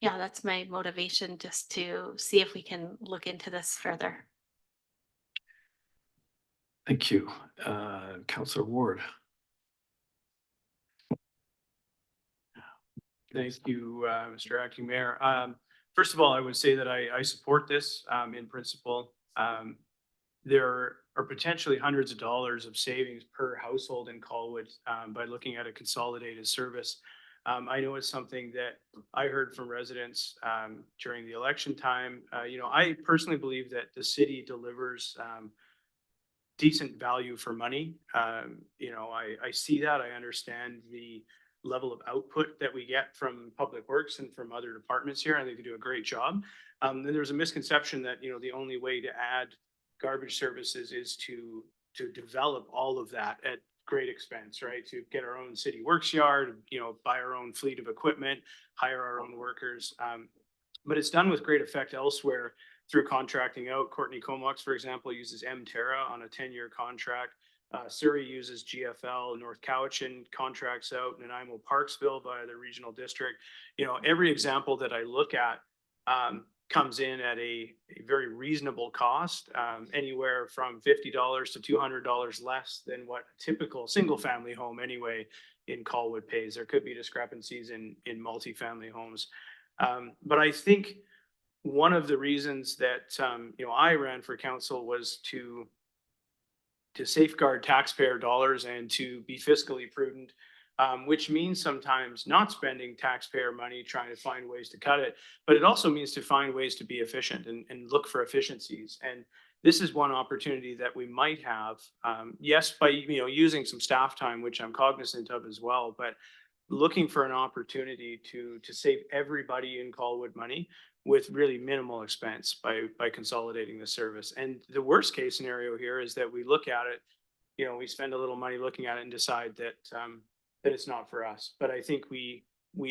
O: yeah, that's my motivation, just to see if we can look into this further.
A: Thank you. Councillor Ward.
P: Thank you, Mr. Acting Mayor. First of all, I would say that I support this in principle. There are potentially hundreds of dollars of savings per household in Colwood by looking at a consolidated service. I know it's something that I heard from residents during the election time. I personally believe that the city delivers decent value for money. I see that. I understand the level of output that we get from Public Works and from other departments here. I think they do a great job. Then there's a misconception that, the only way to add garbage services is to develop all of that at great expense, right? To get our own city works yard, you know, buy our own fleet of equipment, hire our own workers. But it's done with great effect elsewhere through contracting out. Courtney Comox, for example, uses Terra on a 10-year contract. Surrey uses GFL, North Cowichan contracts out, Nanaimo Parksville via the regional district. You know, every example that I look at comes in at a very reasonable cost, anywhere from $50 to $200 less than what a typical single family home anyway in Colwood pays. There could be discrepancies in multifamily homes. But I think one of the reasons that you know, I ran for council was to safeguard taxpayer dollars and to be fiscally prudent, which means sometimes not spending taxpayer money trying to find ways to cut it, but it also means to find ways to be efficient and look for efficiencies. And this is one opportunity that we might have, yes, by, you know, using some staff time, which I'm cognizant of as well, but looking for an opportunity to save everybody in Colwood money with really minimal expense by consolidating the service. And the worst case scenario here is that we look at it, you know, we spend a little money looking at it and decide that that it's not for us. But I think we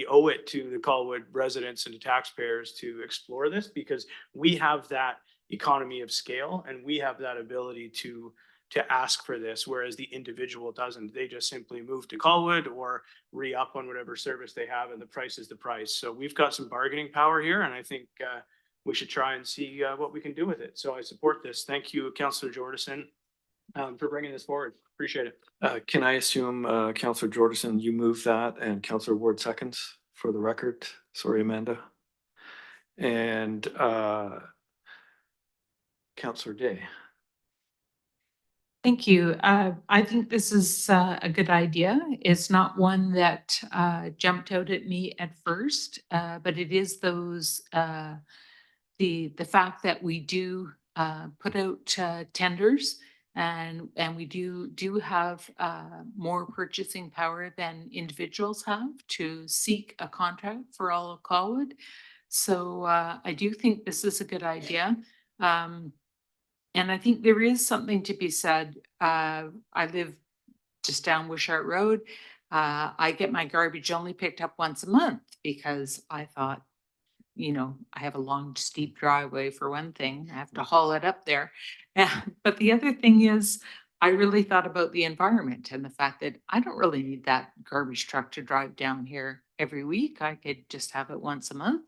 P: owe it to the Colwood residents and the taxpayers to explore this, because we have that economy of scale and we have that ability to ask for this, whereas the individual doesn't. They just simply move to Colwood or re-up on whatever service they have, and the price is the price. So we've got some bargaining power here, and I think we should try and see what we can do with it. So I support this. Thank you, Councillor Jordison, for bringing this forward. Appreciate it.
A: Can I assume, Councillor Jordison, you move that and Councillor Ward seconds for the record? Sorry, Amanda. And Councillor Day.
Q: Thank you. I think this is a good idea. It's not one that jumped out at me at first, but it is those the fact that we do put out tenders, and we do have more purchasing power than individuals have to seek a contract for all of Colwood. So I do think this is a good idea. And I think there is something to be said. I live just down Wishart Road. I get my garbage only picked up once a month because I thought, you know, I have a long, steep driveway for one thing. I have to haul it up there. But the other thing is, I really thought about the environment and the fact that I don't really need that garbage truck to drive down here every week. I could just have it once a month,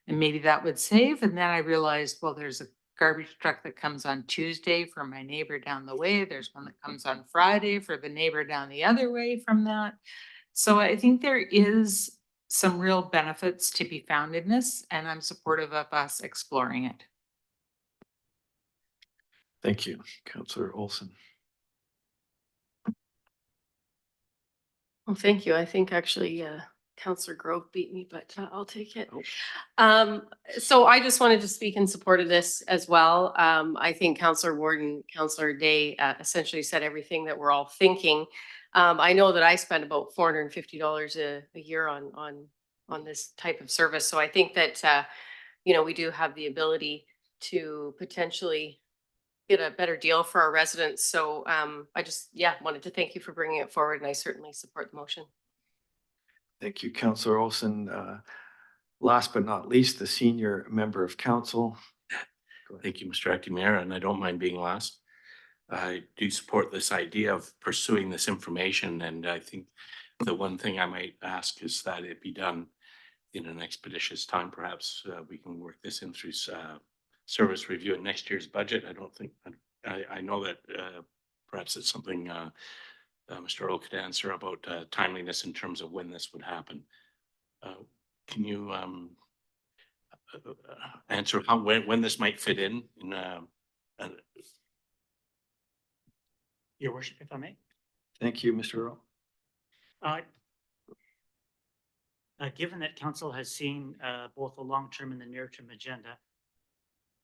Q: and maybe that would save. And then I realized, well, there's a garbage truck that comes on Tuesday for my neighbor down the way. There's one that comes on Friday for the neighbor down the other way from that. So I think there is some real benefits to be found in this, and I'm supportive of us exploring it.
A: Thank you, Councillor Olsen.
M: Well, thank you. I think actually Councillor Grove beat me, but I'll take it. So I just wanted to speak in support of this as well. I think Councillor Ward and Councillor Day essentially said everything that we're all thinking. I know that I spend about $450 a year on this type of service. So I think that, you know, we do have the ability to potentially get a better deal for our residents. So I just, wanted to thank you for bringing it forward, and I certainly support the motion.
A: Thank you, Councillor Olsen. Last but not least, the senior member of council.
N: Thank you, Mr. Acting Mayor, and I don't mind being last. I do support this idea of pursuing this information, and I think the one thing I might ask is that it be done in an expeditious time. Perhaps we can work this in through service review in next year's budget. I don't think, I know that perhaps it's something Mr. Earl could answer about timeliness in terms of when this would happen. Can you answer when this might fit in
G: Your worship, if I may.
A: Thank you, Mr. Earl.
G: Given that council has seen both the long-term and the near-term agenda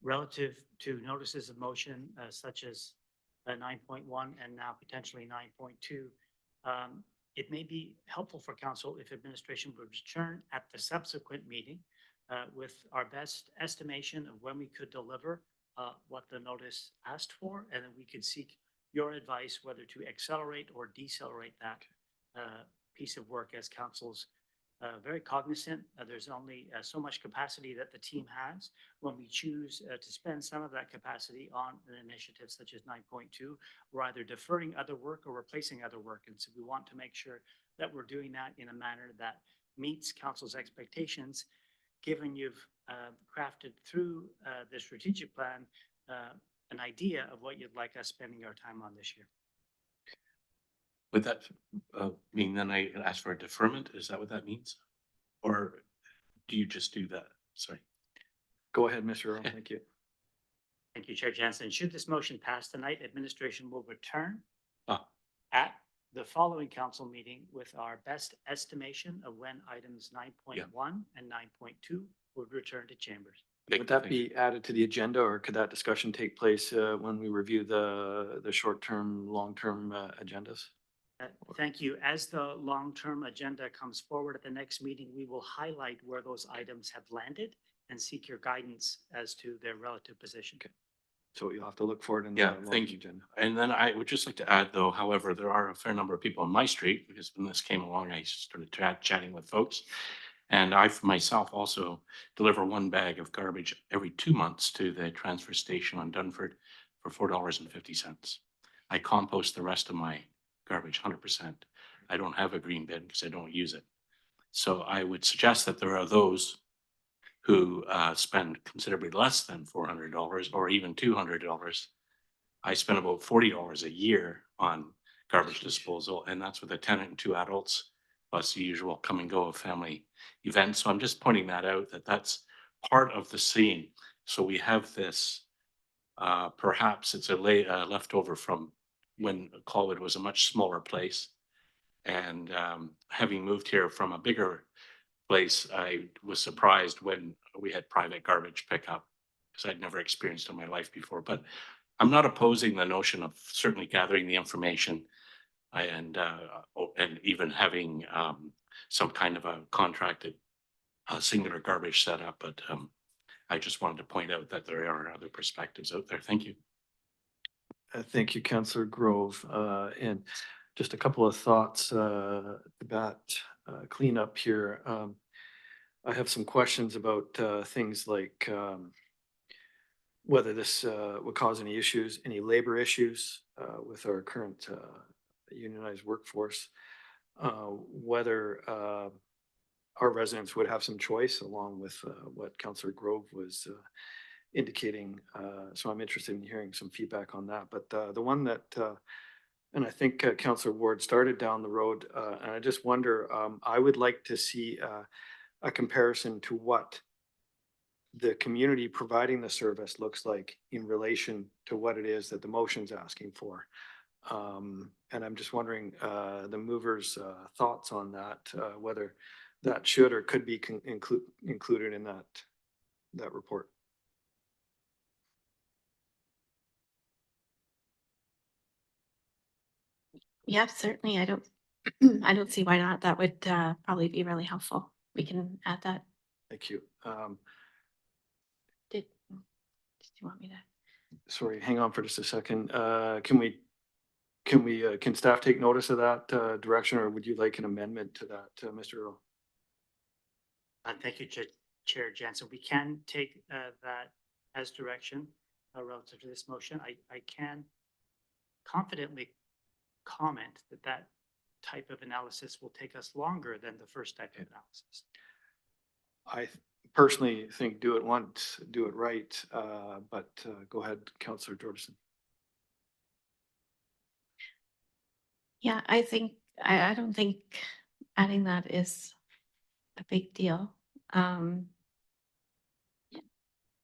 G: relative to notices of motion such as 9.1 and now potentially 9.2, it may be helpful for council if administration would return at the subsequent meeting with our best estimation of when we could deliver what the notice asked for, and then we could seek your advice whether to accelerate or decelerate that piece of work as council's very cognizant. There's only so much capacity that the team has. When we choose to spend some of that capacity on an initiative such as 9.2, we're either deferring other work or replacing other work. And so we want to make sure that we're doing that in a manner that meets council's expectations, given you've crafted through the strategic plan an idea of what you'd like us spending our time on this year.
N: Would that mean then I ask for a deferment? Is that what that means? Or do you just do that? Sorry.
A: Go ahead, Mr. Earl. Thank you.
G: Thank you, Chair Jansen. Should this motion pass tonight, administration will return
N: Ah.
G: at the following council meeting with our best estimation of when items 9.1 and 9.2 would return to chambers.
A: Would that be added to the agenda, or could that discussion take place when we review the short-term, long-term agendas?
G: Thank you. As the long-term agenda comes forward at the next meeting, we will highlight where those items have landed and seek your guidance as to their relative position.
A: Okay. So you'll have to look for it in the
N: Yeah,
A: long-term
N: thank you.
A: agenda.
N: And then I would just like to add though, however, there are a fair number of people on my street, because when this came along, I started chatting with folks. And I myself also deliver one bag of garbage every 2 months to the transfer station on Dunford for $4.50. I compost the rest of my garbage 100%. I don't have a green bin because I don't use it. So I would suggest that there are those who spend considerably less than $400 or even $200. I spend about $40 a year on garbage disposal, and that's with a tenant and 2 adults, plus the usual come and go of family events. So I'm just pointing that out, that that's part of the scene. So we have this, perhaps it's a leftover from when Colwood was a much smaller place. And having moved here from a bigger place, I was surprised when we had private garbage pickup, because I'd never experienced it in my life before. But I'm not opposing the notion of certainly gathering the information and even having some kind of a contracted singular garbage setup. But I just wanted to point out that there are other perspectives out there. Thank you.
A: Thank you, Councillor Grove. And just a couple of thoughts about cleanup here. I have some questions about things like whether this would cause any issues, any labor issues with our current unionized workforce, whether our residents would have some choice along with what Councillor Grove was indicating. So I'm interested in hearing some feedback on that. But the one that, and I think Councillor Ward started down the road, and I just wonder, I would like to see a comparison to what the community providing the service looks like in relation to what it is that the motion's asking for. And I'm just wondering the movers' thoughts on that, whether that should or could be included in that report.
O: Yeah, certainly. I don't I don't see why not. That would probably be really helpful. We can add that.
A: Thank you.
O: Did you want me to?
A: Sorry, hang on for just a second. Can staff take notice of that direction, or would you like an amendment to that, Mr. Earl?
G: Thank you, Chair Jansen. We can take that as direction relative to this motion. I can confidently comment that that type of analysis will take us longer than the first type of analysis.
A: I personally think do it once, do it right, but go ahead, Councillor Jordison.
O: Yeah, I think I don't think adding that is a big deal.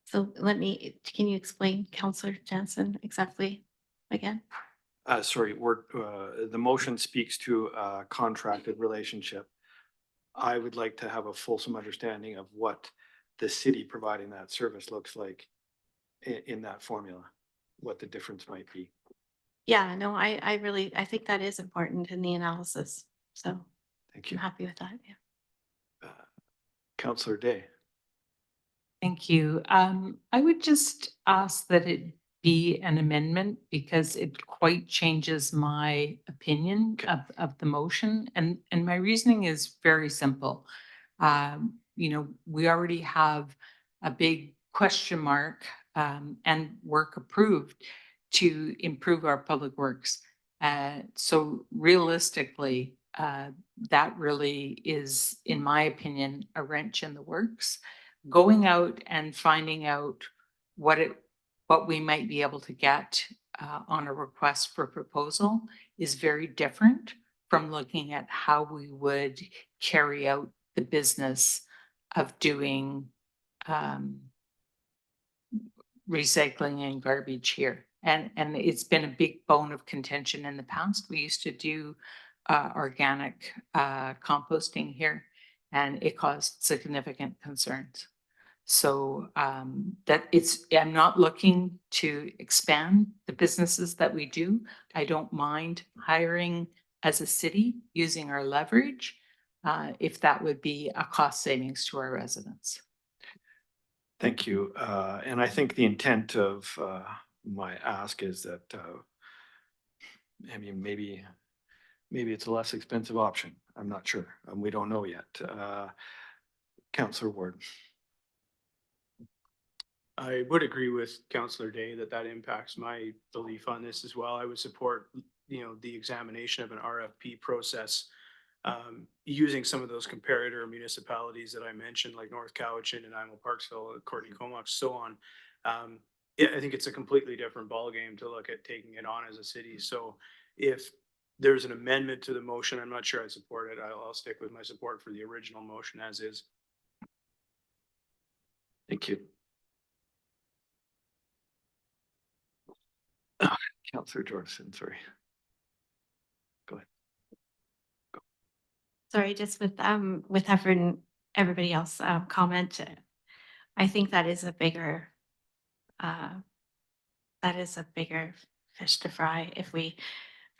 O: So can you explain, Councillor Jansen, exactly again?
A: Sorry, the motion speaks to a contracted relationship. I would like to have a fulsome understanding of what the city providing that service looks like in that formula, what the difference might be.
O: Yeah, no, I think that is important in the analysis. So
A: Thank you.
O: I'm happy with that. Yeah.
A: Councillor Day.
Q: Thank you. I would just ask that it be an amendment because it quite changes my opinion of the motion. And my reasoning is very simple. You know, we already have a big question mark and work approved to improve our public works. So realistically, that really is, in my opinion, a wrench in the works. Going out and finding out what we might be able to get on a request for proposal is very different from looking at how we would carry out the business of doing recycling and garbage here. And it's been a big bone of contention in the past. We used to do organic composting here, and it caused significant concerns. So I'm not looking to expand the businesses that we do. I don't mind hiring as a city using our leverage if that would be a cost savings to our residents.
A: Thank you. And I think the intent of my ask is that, I mean, maybe it's a less expensive option. I'm not sure. We don't know yet. Councillor Ward.
P: I would agree with Councillor Day that impacts my belief on this as well. I would support, you know, the examination of an RFP process using some of those comparator municipalities that I mentioned, like North Cowichan and Imo Parksville, Courtney Comox, so on. Yeah, I think it's a completely different ballgame to look at taking it on as a city. So if there's an amendment to the motion, I'm not sure I'd support it. I'll stick with my support for the original motion as is.
A: Thank you. Councillor Jordison, sorry. Go ahead.
O: Sorry, just with everybody else comment, I think that is a bigger fish to fry if we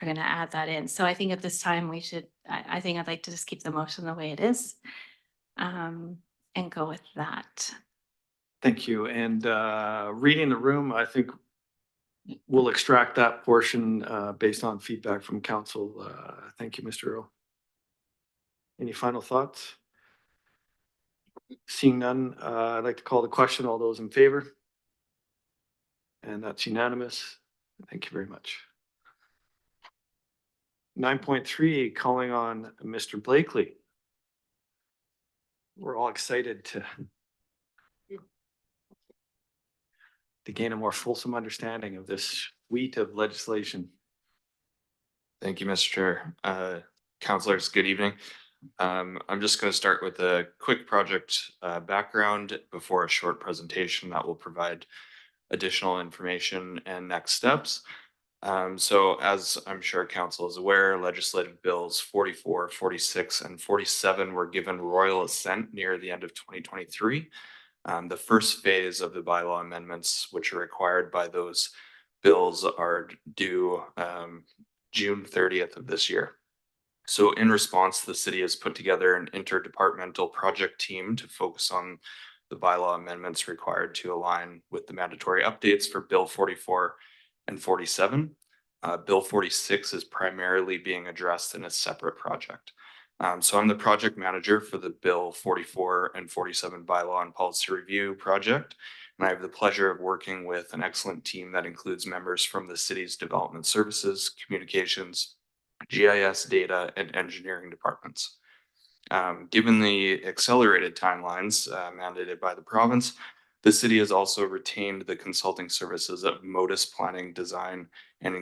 O: are going to add that in. So I think at this time we should, I think I'd like to just keep the motion the way it is and go with that.
A: Thank you. And reading the room, I think we'll extract that portion based on feedback from council. Thank you, Mr. Earl. Any final thoughts? Seeing none, I'd like to call the question. All those in favor? And that's unanimous. Thank you very much. 9.3, calling on Mr. Blakely. We're all excited to gain a more fulsome understanding of this suite of legislation.
R: Thank you, Mr. Chair. Councillors, good evening. I'm just going to start with a quick project background before a short presentation that will provide additional information and next steps. So as I'm sure Council is aware, legislative bills 44, 46, and 47 were given royal assent near the end of 2023. The first phase of the bylaw amendments, which are required by those bills, are due June 30th of this year. So in response, the city has put together an interdepartmental project team to focus on the bylaw amendments required to align with the mandatory updates for Bill 44 and 47. Bill 46 is primarily being addressed in a separate project. So I'm the project manager for the Bill 44 and 47 bylaw and policy review project. And I have the pleasure of working with an excellent team that includes members from the city's development services, communications, GIS, data, and engineering departments. Given the accelerated timelines mandated by the province, the city has also retained the consulting services of Modus Planning, Design, and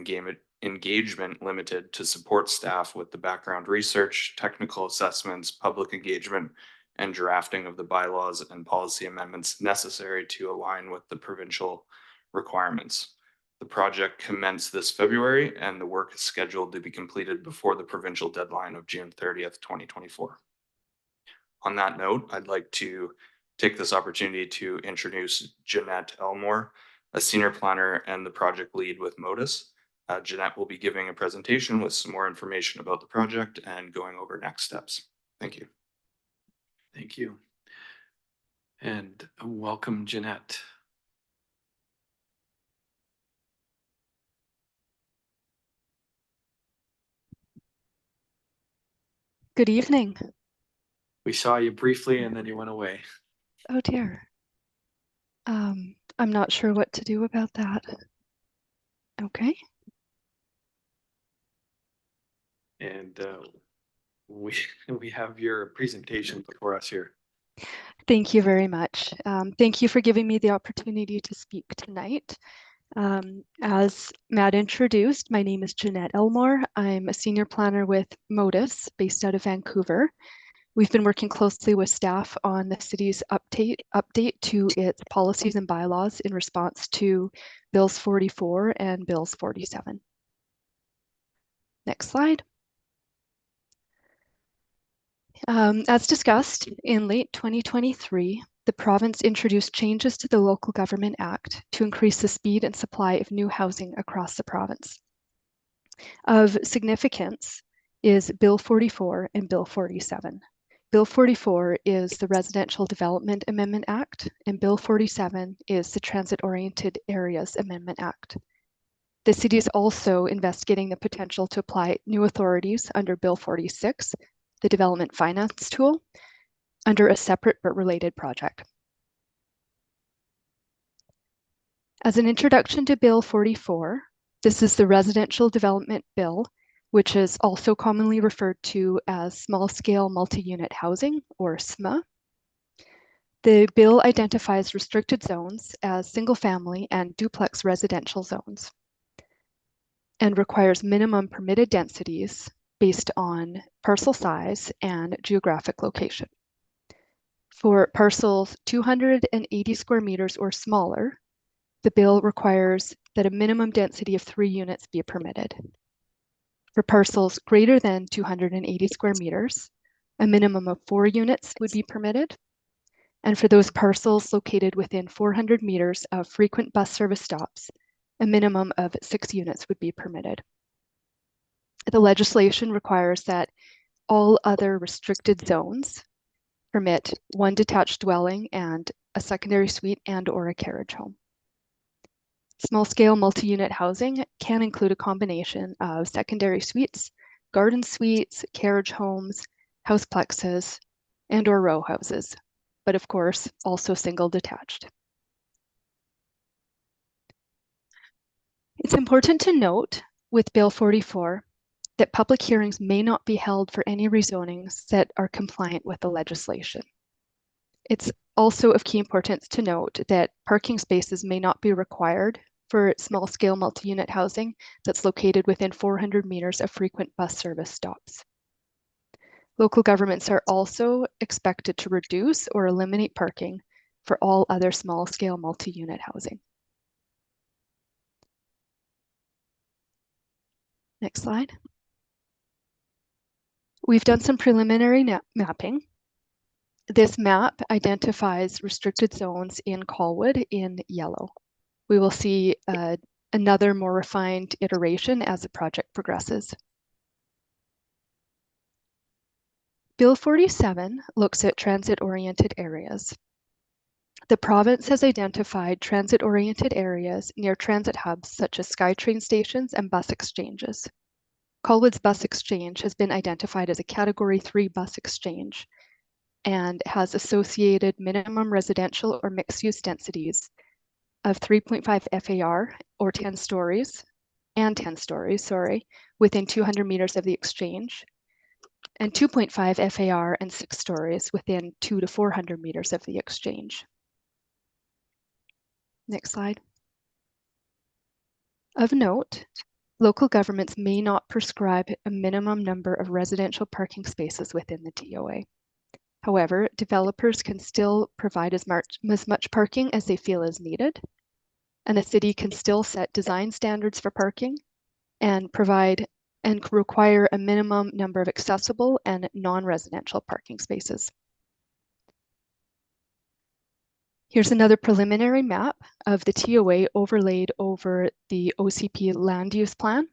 R: Engagement Limited to support staff with the background research, technical assessments, public engagement, and drafting of the bylaws and policy amendments necessary to align with the provincial requirements. The project commenced this February, and the work is scheduled to be completed before the provincial deadline of June 30th, 2024. On that note, I'd like to take this opportunity to introduce Jeanette Elmore, a senior planner and the project lead with Modus. Jeanette will be giving a presentation with some more information about the project and going over next steps. Thank you.
A: Thank you. And welcome, Jeanette.
S: Good evening.
A: We saw you briefly and then you went away.
S: Oh dear. I'm not sure what to do about that. Okay.
A: And we we have your presentation before us here.
S: Thank you very much. Thank you for giving me the opportunity to speak tonight. As Matt introduced, my name is Jeanette Elmore. I'm a senior planner with Modus based out of Vancouver. We've been working closely with staff on the city's update to its policies and bylaws in response to Bills 44 and Bills 47. Next slide. As discussed, in late 2023, the province introduced changes to the Local Government Act to increase the speed and supply of new housing across the province. Of significance is Bill 44 and Bill 47. Bill 44 is the Residential Development Amendment Act, and Bill 47 is the Transit-Oriented Areas Amendment Act. The city is also investigating the potential to apply new authorities under Bill 46, the Development Finance Tool, under a separate but related project. As an introduction to Bill 44, this is the Residential Development Bill, which is also commonly referred to as Small-Scale Multi-Unit Housing, or SMA. The bill identifies restricted zones as single-family and duplex residential zones and requires minimum permitted densities based on parcel size and geographic location. For parcels 280 square meters or smaller, the bill requires that a minimum density of 3 units be permitted. For parcels greater than 280 square meters, a minimum of 4 units would be permitted. And for those parcels located within 400 meters of frequent bus service stops, a minimum of 6 units would be permitted. The legislation requires that all other restricted zones permit 1 detached dwelling and a secondary suite and/or a carriage home. Small-scale multi-unit housing can include a combination of secondary suites, garden suites, carriage homes, houseplexes, and/or row houses, but of course, also single detached. It's important to note with Bill 44 that public hearings may not be held for any rezonings that are compliant with the legislation. It's also of key importance to note that parking spaces may not be required for small-scale multi-unit housing that's located within 400 meters of frequent bus service stops. Local governments are also expected to reduce or eliminate parking for all other small-scale multi-unit housing. Next slide. We've done some preliminary mapping. This map identifies restricted zones in Colwood in yellow. We will see another more refined iteration as the project progresses. Bill 47 looks at transit-oriented areas. The province has identified transit-oriented areas near transit hubs such as SkyTrain stations and bus exchanges. Colwood's bus exchange has been identified as a Category 3 bus exchange and has associated minimum residential or mixed-use densities of 3.5 FAR or 10 stories, within 200 meters of the exchange, and 2.5 FAR and 6 stories within 200 to 400 meters of the exchange. Next slide. Of note, local governments may not prescribe a minimum number of residential parking spaces within the TOA. However, developers can still provide as much parking as they feel is needed, and the city can still set design standards for parking and provide and require a minimum number of accessible and non-residential parking spaces. Here's another preliminary map of the TOA overlaid over the OCP land use plan.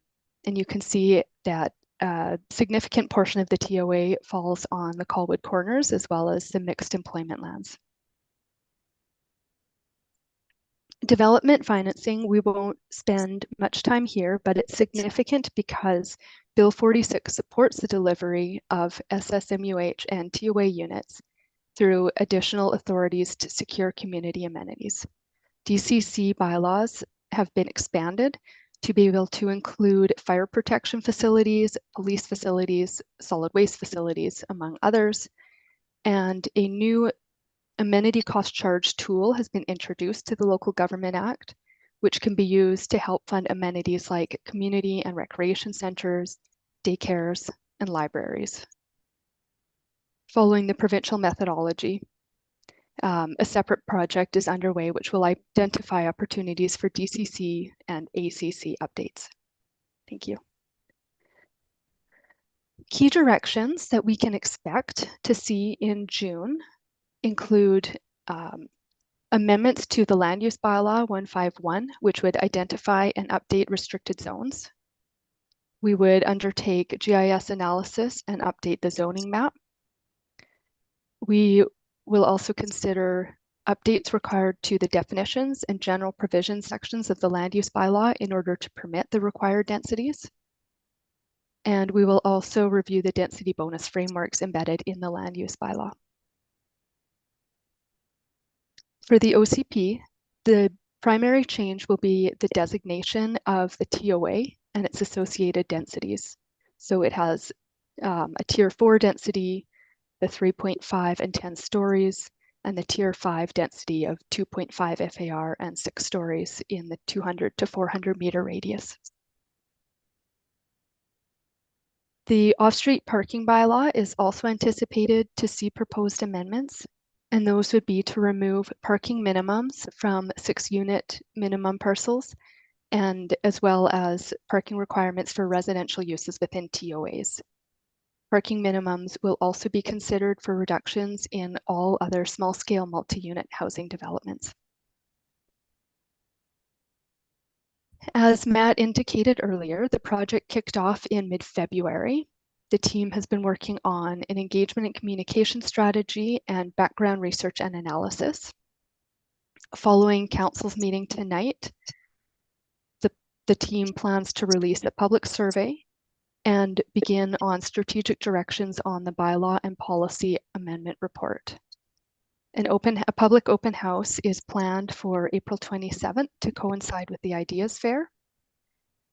S: And you can see that a significant portion of the TOA falls on the Colwood corners as well as the mixed employment lands. Development financing, we won't spend much time here, but it's significant because Bill 46 supports the delivery of SSMUH and TOA units through additional authorities to secure community amenities. DCC bylaws have been expanded to be able to include fire protection facilities, police facilities, solid waste facilities, among others. And a new amenity cost charge tool has been introduced to the Local Government Act, which can be used to help fund amenities like community and recreation centers, daycares, and libraries. Following the provincial methodology, a separate project is underway which will identify opportunities for DCC and ACC updates. Thank you. Key directions that we can expect to see in June include amendments to the Land Use Bylaw 151, which would identify and update restricted zones. We would undertake GIS analysis and update the zoning map. We will also consider updates required to the definitions and general provision sections of the Land Use Bylaw in order to permit the required densities. And we will also review the density bonus frameworks embedded in the Land Use Bylaw. For the OCP, the primary change will be the designation of the TOA and its associated densities. So it has a tier 4 density, the 3.5 and 10 stories, and the tier 5 density of 2.5 FAR and 6 stories in the 200 to 400 meter radius. The off-street parking bylaw is also anticipated to see proposed amendments, and those would be to remove parking minimums from 6-unit minimum parcels, and as well as parking requirements for residential uses within TOAs. Parking minimums will also be considered for reductions in all other small-scale multi-unit housing developments. As Matt indicated earlier, the project kicked off in mid-February. The team has been working on an engagement and communication strategy and background research and analysis. Following council's meeting tonight, the team plans to release a public survey and begin on strategic directions on the bylaw and policy amendment report. A public open house is planned for April 27th to coincide with the Ideas Fair,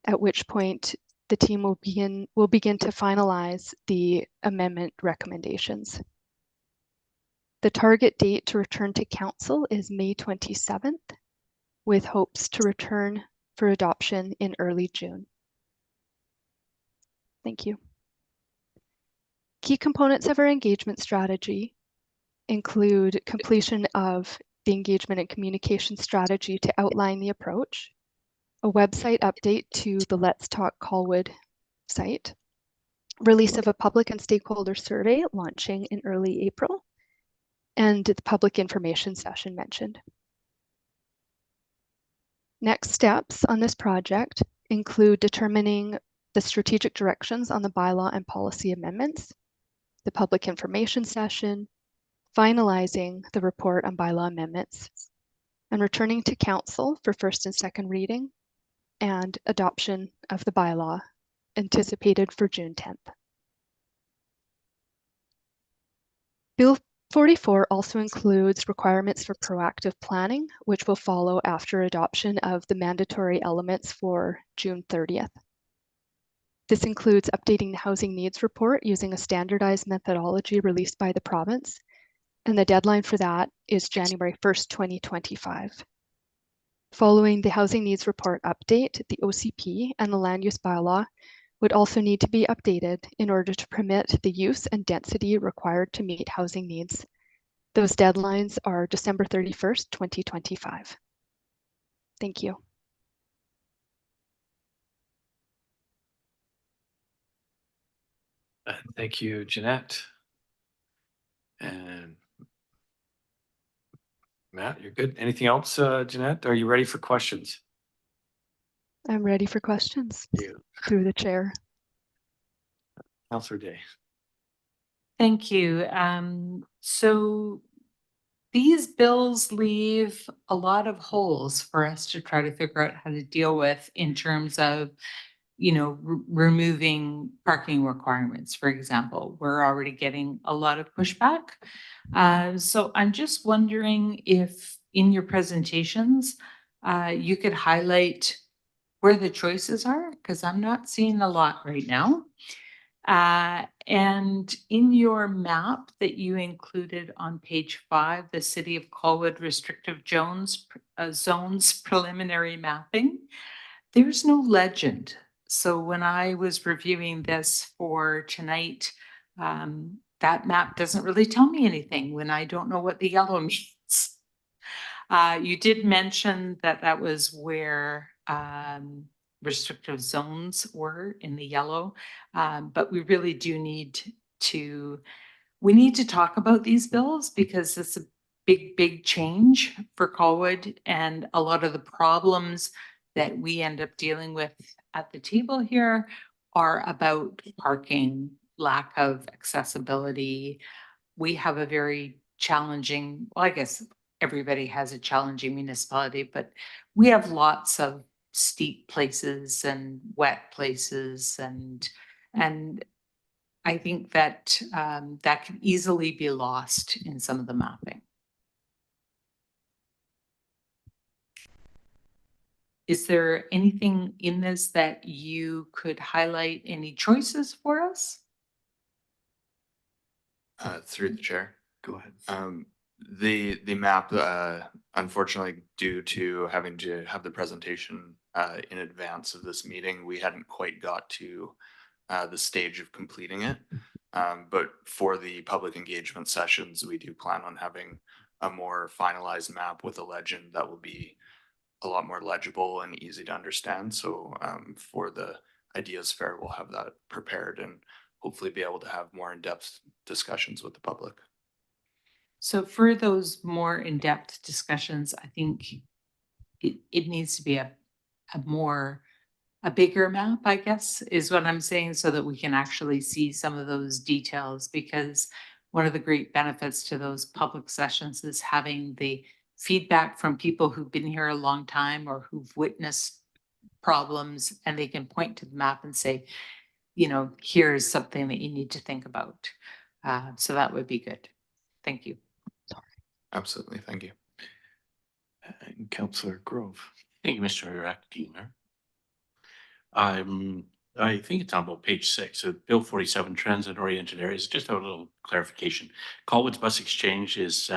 S: at which point the team will begin to finalize the amendment recommendations. The target date to return to council is May 27th, with hopes to return for adoption in early June. Thank you. Key components of our engagement strategy include completion of the engagement and communication strategy to outline the approach, a website update to the Let's Talk Colwood site, release of a public and stakeholder survey launching in early April, and the public information session mentioned. Next steps on this project include determining the strategic directions on the bylaw and policy amendments, the public information session, finalizing the report on bylaw amendments, and returning to council for first and second reading and adoption of the bylaw anticipated for June 10th. Bill 44 also includes requirements for proactive planning, which will follow after adoption of the mandatory elements for June 30th. This includes updating the housing needs report using a standardized methodology released by the province, and the deadline for that is January 1st, 2025. Following the housing needs report update, the OCP and the land use bylaw would also need to be updated in order to permit the use and density required to meet housing needs. Those deadlines are December 31st, 2025. Thank you.
A: Thank you, Jeanette. And Matt, you're good. Anything else, Jeanette? Are you ready for questions?
S: I'm ready for questions through the chair.
A: Councillor Day.
Q: Thank you. So these bills leave a lot of holes for us to try to figure out how to deal with in terms of, you know, removing parking requirements, for example. We're already getting a lot of pushback. So I'm just wondering if in your presentations, you could highlight where the choices are, because I'm not seeing a lot right now. And in your map that you included on page 5, the City of Colwood Restrictive Zones Preliminary Mapping, there's no legend. So when I was reviewing this for tonight, that map doesn't really tell me anything when I don't know what the yellow means. You did mention that that was where restrictive zones were in the yellow, but we really do need to, we need to talk about these bills because it's a big change for Colwood, and a lot of the problems that we end up dealing with at the table here are about parking, lack of accessibility. We have a very challenging, well, I guess everybody has a challenging municipality, but we have lots of steep places and wet places, and I think that that can easily be lost in some of the mapping. Is there anything in this that you could highlight, any choices for us?
R: Through the chair.
A: Go ahead.
R: The map, unfortunately, due to having to have the presentation in advance of this meeting, we hadn't quite got to the stage of completing it. But for the public engagement sessions, we do plan on having a more finalized map with a legend that will be a lot more legible and easy to understand. So for the ideas fair, we'll have that prepared and hopefully be able to have more in-depth discussions with the public.
Q: So for those more in-depth discussions, I think it needs to be a bigger map, I guess, is what I'm saying, so that we can actually see some of those details, because one of the great benefits to those public sessions is having the feedback from people who've been here a long time or who've witnessed problems, and they can point to the map and say, you know, here's something that you need to think about. So that would be good. Thank you.
R: Absolutely. Thank you.
A: And Councillor Grove.
N: Thank you, Mr. Acting Mayor. I think it's on about page 6 of Bill 47, transit oriented areas. Just a little clarification. Colwood's bus exchange is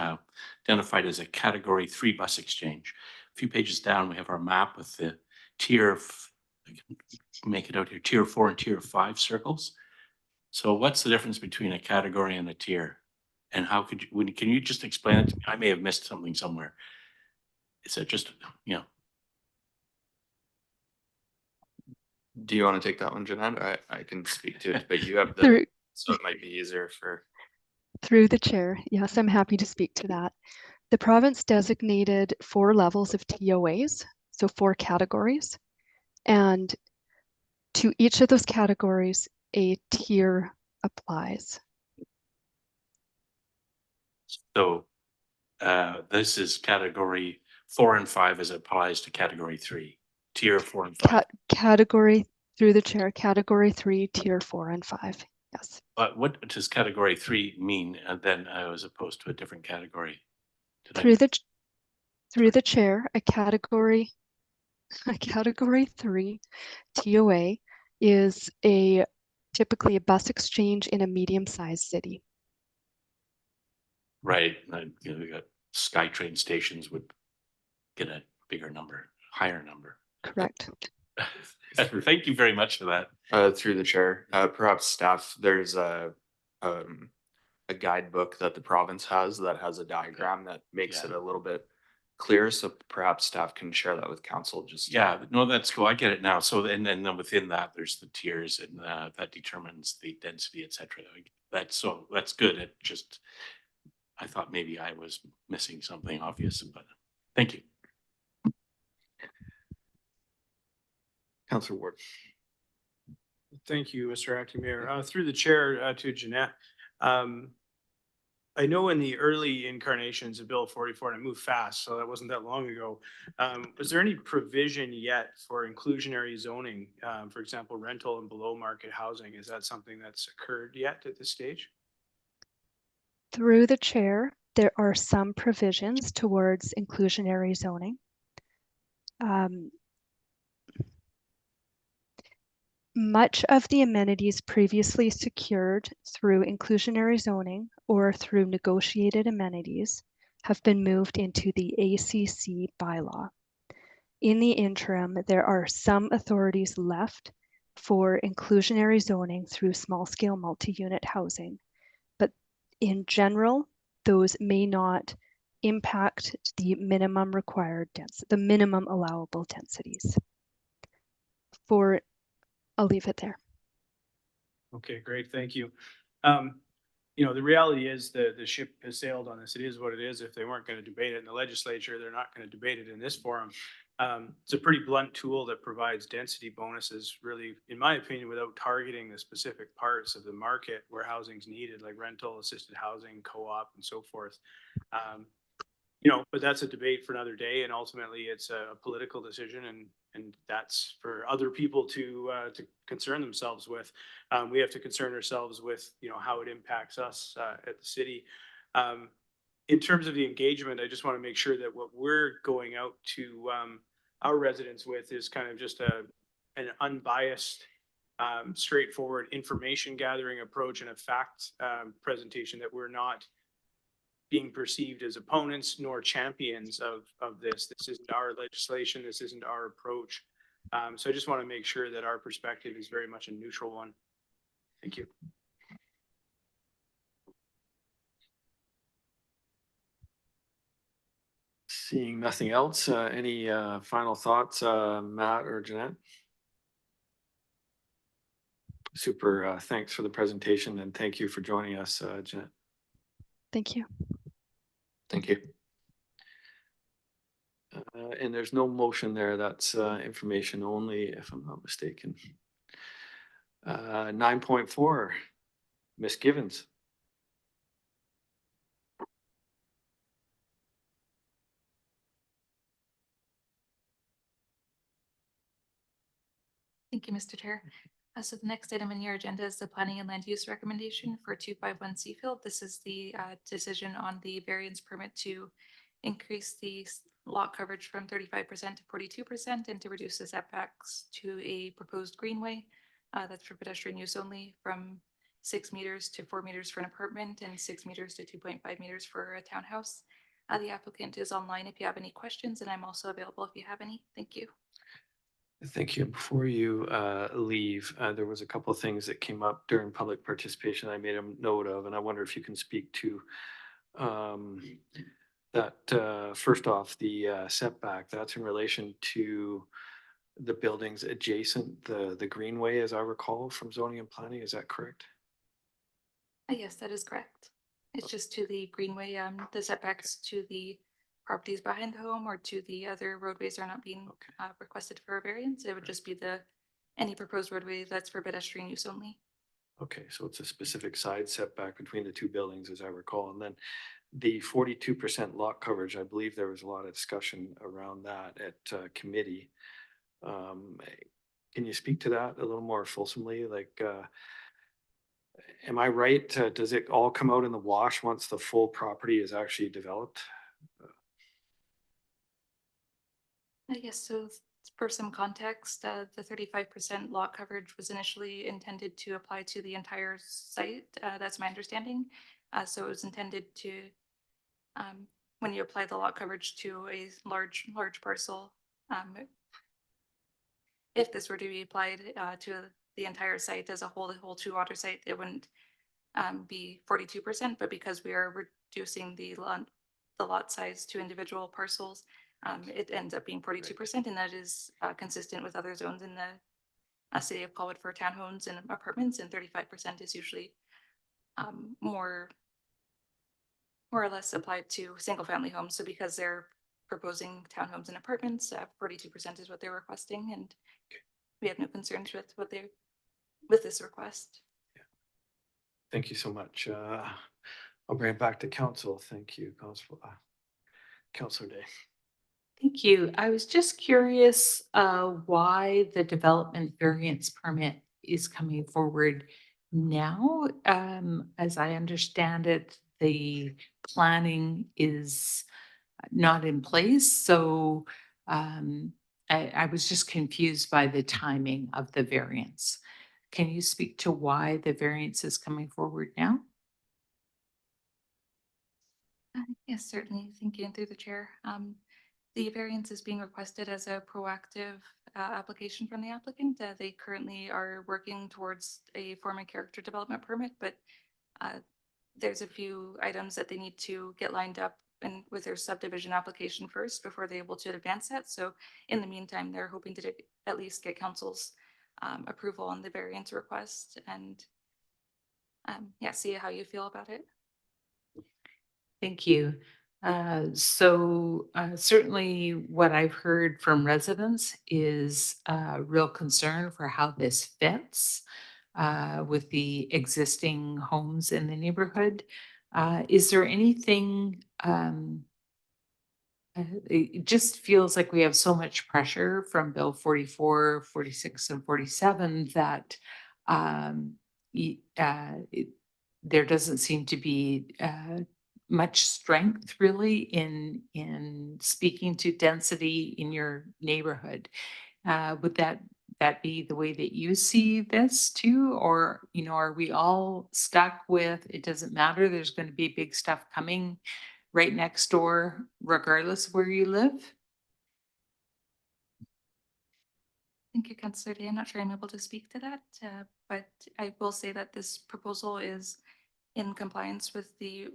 N: identified as a category 3 bus exchange. A few pages down, we have our map with the tier, I can make it out here, tier 4 and tier 5 circles. So what's the difference between a category and a tier? And how could you, can you just explain it to me? I may have missed something somewhere. Is it just, you know?
R: Do you want to take that one, Jeanette? I can speak to it, but you have the, so it might be easier for.
S: Through the chair, yes, I'm happy to speak to that. The province designated 4 levels of TOAs, so 4 categories, and to each of those categories, a tier applies.
N: So this is category 4 and 5 as it applies to category 3, tier 4 and 5.
S: Category, through the chair, category 3, tier 4 and 5, yes.
N: But what does category 3 mean then as opposed to a different category?
S: Through the chair, a category 3 TOA is typically a bus exchange in a medium-sized city.
N: Right, you know, we got SkyTrain stations would get a bigger number, higher number.
S: Correct.
N: Thank you very much for that.
R: Through the chair, perhaps staff, there's a guidebook that the province has that has a diagram that makes it a little bit clearer. So perhaps staff can share that with council. Just
N: no, that's cool. I get it now. So and then within that, there's the tiers, and that determines the density, etc. That's good. It just, I thought maybe I was missing something obvious, but thank you.
A: Councillor Ward.
P: Thank you, Mr. Acting Mayor. Through the chair to Jeanette. I know in the early incarnations of Bill 44, and I moved fast, so that wasn't that long ago. Was there any provision yet for inclusionary zoning? For example, rental and below market housing, is that something that's occurred yet at this stage?
S: Through the chair, there are some provisions towards inclusionary zoning. Much of the amenities previously secured through inclusionary zoning or through negotiated amenities have been moved into the ACC bylaw. In the interim, there are some authorities left for inclusionary zoning through small-scale multi-unit housing, but in general, those may not impact the minimum required density, the minimum allowable densities. I'll leave it there.
P: Okay, great, thank you. You know, the reality is the ship has sailed on this. It is what it is. If they weren't going to debate it in the legislature, they're not going to debate it in this forum. It's a pretty blunt tool that provides density bonuses, really, in my opinion, without targeting the specific parts of the market where housing's needed, like rental, assisted housing, co-op, and so forth. You know, but that's a debate for another day, and ultimately it's a political decision, and that's for other people to concern themselves with. We have to concern ourselves with, you know, how it impacts us at the city. In terms of the engagement, I just want to make sure that what we're going out to our residents with is kind of just an unbiased, straightforward information gathering approach and a fact presentation, that we're not being perceived as opponents nor champions of this. This isn't our legislation. This isn't our approach. So I just want to make sure that our perspective is very much a neutral one. Thank you.
A: Seeing nothing else, any final thoughts, Matt or Jeanette? Super, thanks for the presentation, and thank you for joining us, Jeanette.
S: Thank you.
A: Thank you. And there's no motion there. That's information only, if I'm not mistaken. 9.4, Ms. Givens.
T: Thank you, Mr. Chair. So the next item in your agenda is the planning and land use recommendation for 251 Seafield. This is the decision on the variance permit to increase the lot coverage from 35% to 42% and to reduce the setbacks to a proposed greenway. That's for pedestrian use only, from 6 meters to 4 meters for an apartment and 6 meters to 2.5 meters for a townhouse. The applicant is online if you have any questions, and I'm also available if you have any. Thank you.
A: Thank you. Before you leave, there was a couple of things that came up during public participation I made a note of, and I wonder if you can speak to that. First off, the setback, that's in relation to the buildings adjacent, the greenway, as I recall, from zoning and planning. Is that correct?
T: Yes, that is correct. It's just to the greenway, the setbacks to the properties behind the home or to the other roadways are not being requested for a variance. It would just be any proposed roadway that's for pedestrian use only.
A: Okay, so it's a specific side setback between the two buildings, as I recall. And then the 42% lot coverage, I believe there was a lot of discussion around that at committee. Can you speak to that a little more fulsomely? Like, am I right? Does it all come out in the wash once the full property is actually developed?
T: Yes, so for some context, the 35% lot coverage was initially intended to apply to the entire site. That's my understanding. So it was intended to, when you apply the lot coverage to a large parcel, if this were to be applied to the entire site as a whole, the whole two water site, it wouldn't be 42%, but because we are reducing the lot size to individual parcels, it ends up being 42%, and that is consistent with other zones in the city of Colwood for townhomes and apartments, and 35% is usually more or less applied to single family homes. So because they're proposing townhomes and apartments, 42% is what they're requesting, and we have no concerns with this request.
A: Thank you so much. I'll bring it back to council. Thank you, Councillor Day.
Q: Thank you. I was just curious why the development variance permit is coming forward now. As I understand it, the planning is not in place. So I was just confused by the timing of the variance. Can you speak to why the variance is coming forward now?
T: Yes, certainly. Thank you. And through the chair, the variance is being requested as a proactive application from the applicant. They currently are working towards a form and character development permit, but there's a few items that they need to get lined up and with their subdivision application first before they're able to advance that. So in the meantime, they're hoping to at least get council's approval on the variance request and yeah, see how you feel about it.
Q: Thank you. Certainly what I've heard from residents is real concern for how this fits with the existing homes in the neighborhood. Is there anything, it just feels like we have so much pressure from Bill 44, 46, and 47 that there doesn't seem to be much strength really in speaking to density in your neighborhood. Would that be the way that you see this too? Or, you know, are we all stuck with, it doesn't matter, there's going to be big stuff coming right next door, regardless of where you live?
T: Thank you, Councillor Day. I'm not sure I'm able to speak to that, but I will say that this proposal is in compliance with the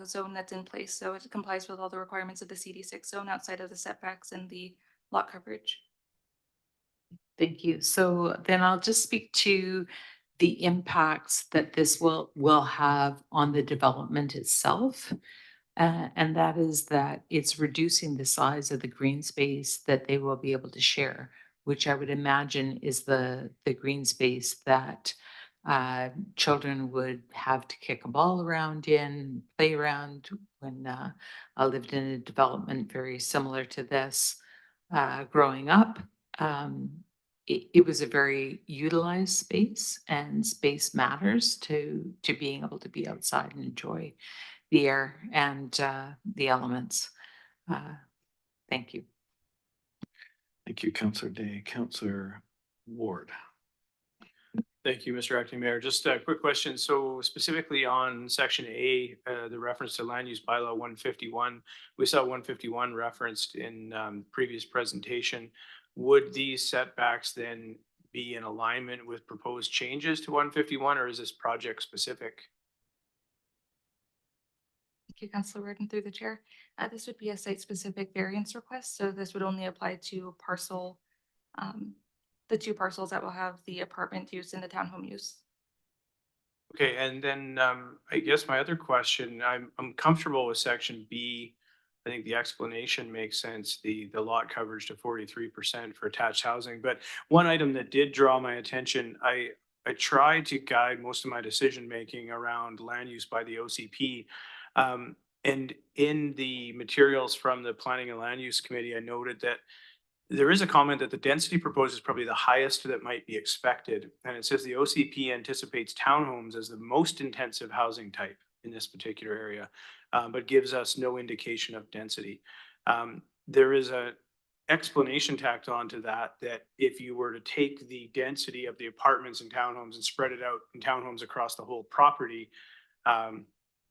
T: zone that's in place. So it complies with all the requirements of the CD6 zone outside of the setbacks and the lot coverage.
Q: Thank you. So then I'll just speak to the impacts that this will have on the development itself. And that is that it's reducing the size of the green space that they will be able to share, which I would imagine is the green space that children would have to kick a ball around in, play around. When I lived in a development very similar to this growing up, it was a very utilized space, and space matters to being able to be outside and enjoy the air and the elements. Thank you.
A: Thank you, Councillor Day. Councillor Ward.
P: Thank you, Mr. Acting Mayor. Just a quick question. So specifically on section A, the reference to land use bylaw 151, we saw 151 referenced in previous presentation. Would these setbacks then be in alignment with proposed changes to 151, or is this project specific?
T: Thank you, Councillor Worden, through the chair. This would be a site-specific variance request, so this would only apply to parcel, the two parcels that will have the apartment use and the townhome use.
P: Okay, and then I guess my other question, I'm comfortable with section B. I think the explanation makes sense, the lot coverage to 43% for attached housing. But one item that did draw my attention, I tried to guide most of my decision making around land use by the OCP. And in the materials from the Planning and Land Use Committee, I noted that there is a comment that the density proposed is probably the highest that might be expected. And it says the OCP anticipates townhomes as the most intensive housing type in this particular area, but gives us no indication of density. There is an explanation tacked onto that, that if you were to take the density of the apartments and townhomes and spread it out in townhomes across the whole property,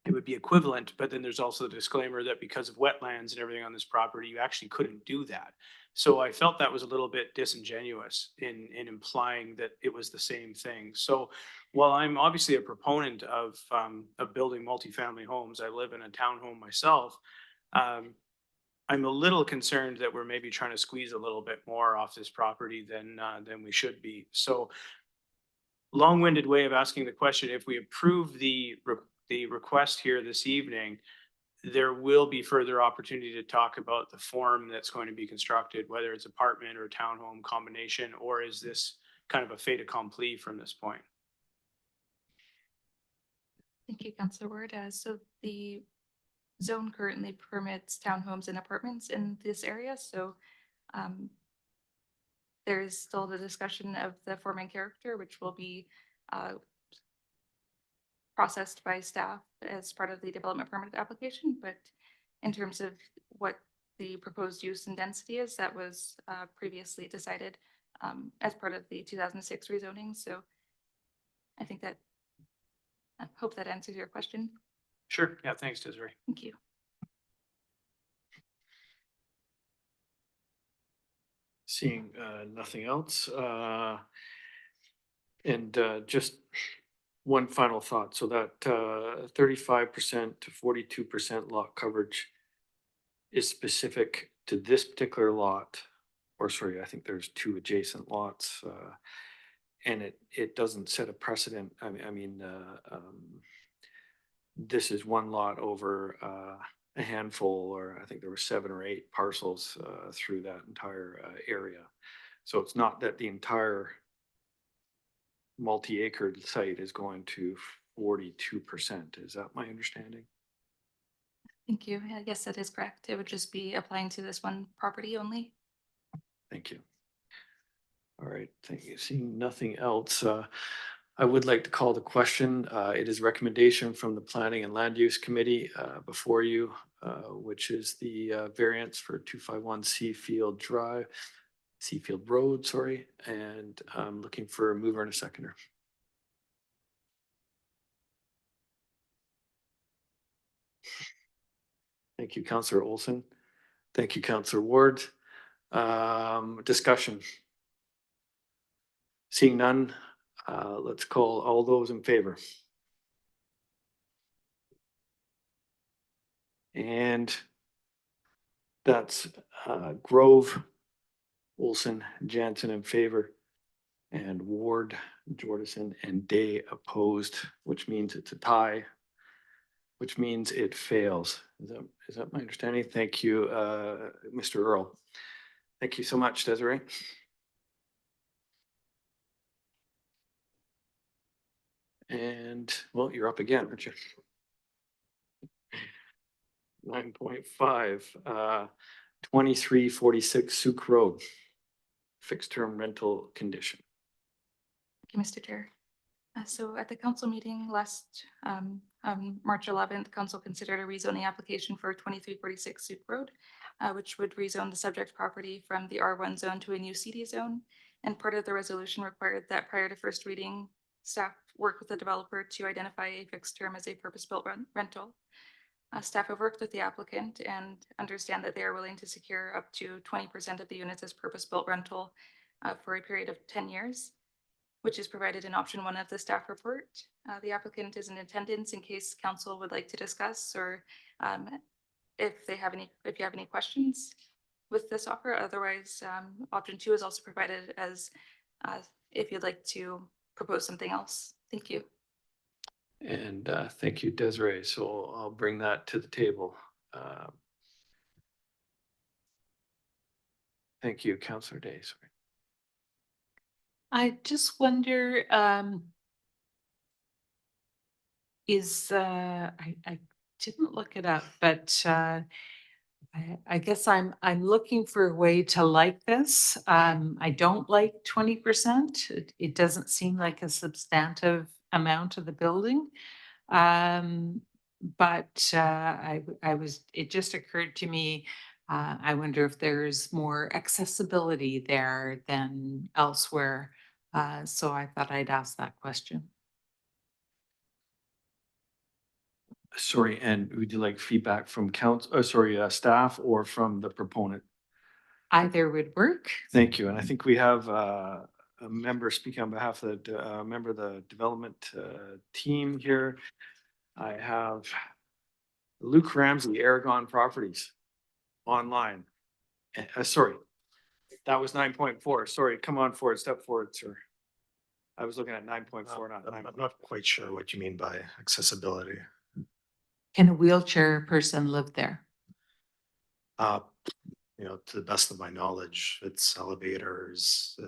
P: it would be equivalent. But then there's also the disclaimer that because of wetlands and everything on this property, you actually couldn't do that. So I felt that was a little bit disingenuous in implying that it was the same thing. So while I'm obviously a proponent of building multifamily homes, I live in a townhome myself. I'm a little concerned that we're maybe trying to squeeze a little bit more off this property than we should be. So long-winded way of asking the question: if we approve the request here this evening, there will be further opportunity to talk about the form that's going to be constructed, whether it's apartment or townhome combination, or is this kind of a fait accompli from this point?
T: Thank you, Councillor Ward. So the zone currently permits townhomes and apartments in this area, so um, there is still the discussion of the form and character, which will be processed by staff as part of the development permit application, but in terms of what the proposed use and density is, that was previously decided as part of the 2006 rezoning. So I think that, I hope that answers your question.
P: Sure. Yeah, thanks, Desiree.
T: Thank you.
A: Seeing nothing else. And just one final thought. So that 35% to 42% lot coverage is specific to this particular lot, or sorry, I think there's two adjacent lots. And it doesn't set a precedent. I mean, this is one lot over a handful, or I think there were 7 or 8 parcels through that entire area. So it's not that the entire multi-acre site is going to 42%. Is that my understanding?
T: Thank you. Yes, that is correct. It would just be applying to this one property only.
A: Thank you. All right, thank you. Seeing nothing else, I would like to call the question. It is recommendation from the Planning and Land Use Committee before you, which is the variance for 251 Seafield Road, sorry, and I'm looking for a mover and a seconder. Thank you, Councillor Olsen. Thank you, Councillor Ward. Discussion. Seeing none, let's call all those in favor. And that's Grove, Olsen, Jansen in favor, and Ward, Jordison, and Day opposed, which means it's a tie, which means it fails. Is that my understanding? Thank you, Mr. Earl. Thank you so much, Desiree. And well, you're up again, aren't you? 9.5, 2346 Sooke Road, fixed term rental condition.
T: Thank you, Mr. Chair. So at the council meeting last March 11th, council considered a rezoning application for 2346 Sooke Road, which would rezone the subject property from the R1 zone to a new CD zone. And part of the resolution required that prior to first reading, staff work with the developer to identify a fixed term as a purpose-built rental. Staff have worked with the applicant and understand that they are willing to secure up to 20% of the units as purpose-built rental for a period of 10 years, which is provided in option 1 of the staff report. The applicant is in attendance in case council would like to discuss, or if you have any questions with this offer. Otherwise, option 2 is also provided as if you'd like to propose something else. Thank you.
A: And thank you, Desiree. So I'll bring that to the table. Thank you, Councillor Day. Sorry.
Q: I just wonder, I didn't look it up, but I guess I'm looking for a way to like this. I don't like 20%. It doesn't seem like a substantive amount of the building. But it just occurred to me, I wonder if there's more accessibility there than elsewhere. So I thought I'd ask that question.
A: Sorry, and would you like feedback from staff or from the proponent?
Q: Either would work.
A: Thank you. And I think we have a member speaking on behalf of the member of the development team here. I have Luke Ramsey, Aragon Properties, online. Sorry, that was 9.4. Sorry, come on forward, step forward, sir. I was looking at 9.4, not 9.
U: I'm not quite sure what you mean by accessibility.
Q: Can a wheelchair person live there?
U: To the best of my knowledge, it's elevators.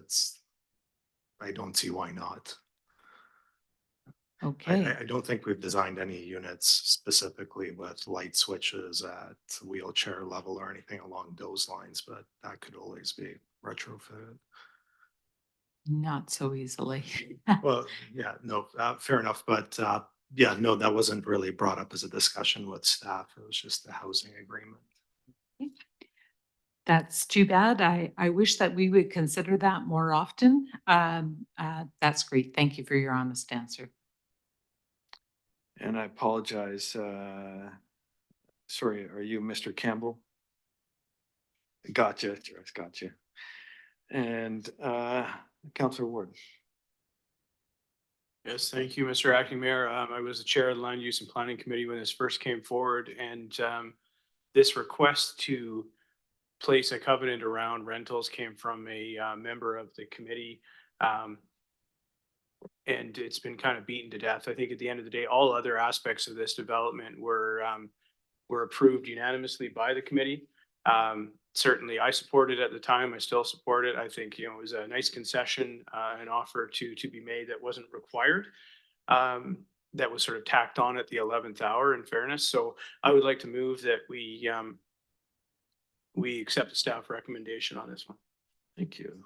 U: I don't see why not.
Q: Okay.
U: I don't think we've designed any units specifically with light switches at wheelchair level or anything along those lines, but that could always be retrofitted.
Q: Not so easily.
U: Well, yeah, no, fair enough, but yeah, no, that wasn't really brought up as a discussion with staff. It was just the housing agreement.
Q: That's too bad. I wish that we would consider that more often. That's great. Thank you for your honest answer.
A: And I apologize. Sorry, are you Mr. Campbell? Gotcha, Joyce, gotcha. And Councillor Ward.
P: Yes, thank you, Mr. Acting Mayor. I was the chair of the Land Use and Planning Committee when this first came forward, and this request to place a covenant around rentals came from a member of the committee. And it's been kind of beaten to death. I think at the end of the day, all other aspects of this development were approved unanimously by the committee. Certainly I supported it at the time. I still support it. I think, it was a nice concession, an offer to be made that wasn't required. That was sort of tacked on at the 11th hour, in fairness. So I would like to move that we accept the staff recommendation on this one.
A: Thank you.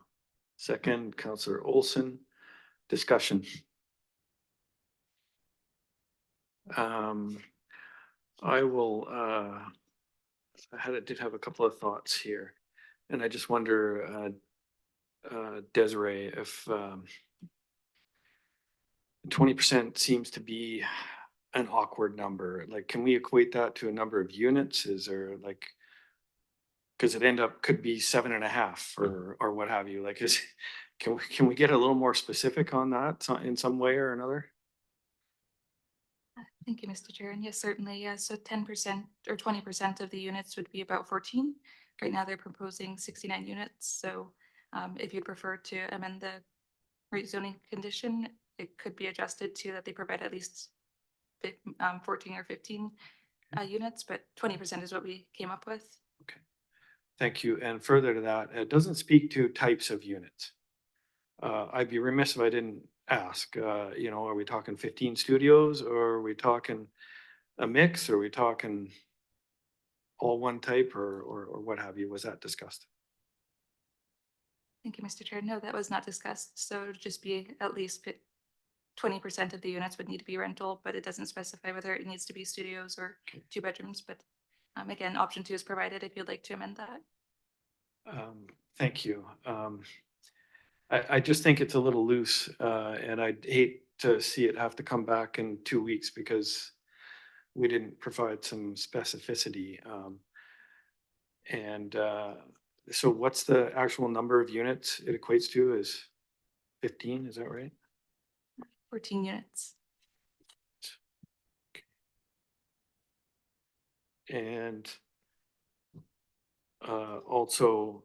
A: Second, Councillor Olsen. Discussion. I will, did have a couple of thoughts here, and I just wonder, Desiree, if 20% seems to be an awkward number. Like, can we equate that to a number of units? Is there like, because it could be 7.5 or what have you. Like, can we get a little more specific on that in some way or another?
T: Thank you, Mr. Chair. And yes, certainly. Yeah, so 10% or 20% of the units would be about 14. Right now they're proposing 69 units. So if you'd prefer to amend the rezoning condition, it could be adjusted to that they provide at least 14 or 15 units, but 20% is what we came up with.
A: Okay, thank you. And further to that, it doesn't speak to types of units. I'd be remiss if I didn't ask, are we talking 15 studios, or are we talking a mix? Or are we talking all one type, or what have you? Was that discussed?
T: Thank you, Mr. Chair. No, that was not discussed. So it would just be at least 20% of the units would need to be rental, but it doesn't specify whether it needs to be studios or 2 bedrooms. But again, option 2 is provided if you'd like to amend that.
A: Thank you. I just think it's a little loose, and I'd hate to see it have to come back in 2 weeks because we didn't provide some specificity. So what's the actual number of units it equates to? Is 15, is that right?
T: 14 units.
A: And also,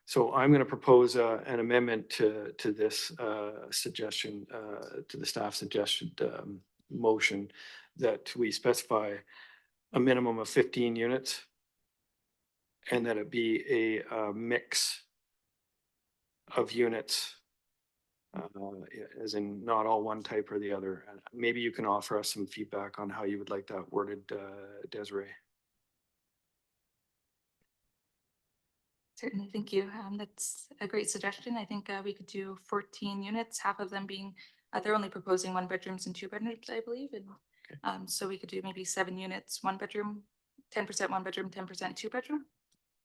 A: so I'm going to propose an amendment to this suggestion, to the staff suggested motion, that we specify a minimum of 15 units and that it be a mix of units, as in not all one type or the other. Maybe you can offer us some feedback on how you would like that worded, Desiree.
T: Certainly, thank you. That's a great suggestion. I think we could do 14 units, half of them being, they're only proposing 1 bedrooms and 2 bedrooms, I believe. And so we could do maybe 7 units, 1 bedroom, 10% 1 bedroom, 10% 2 bedroom.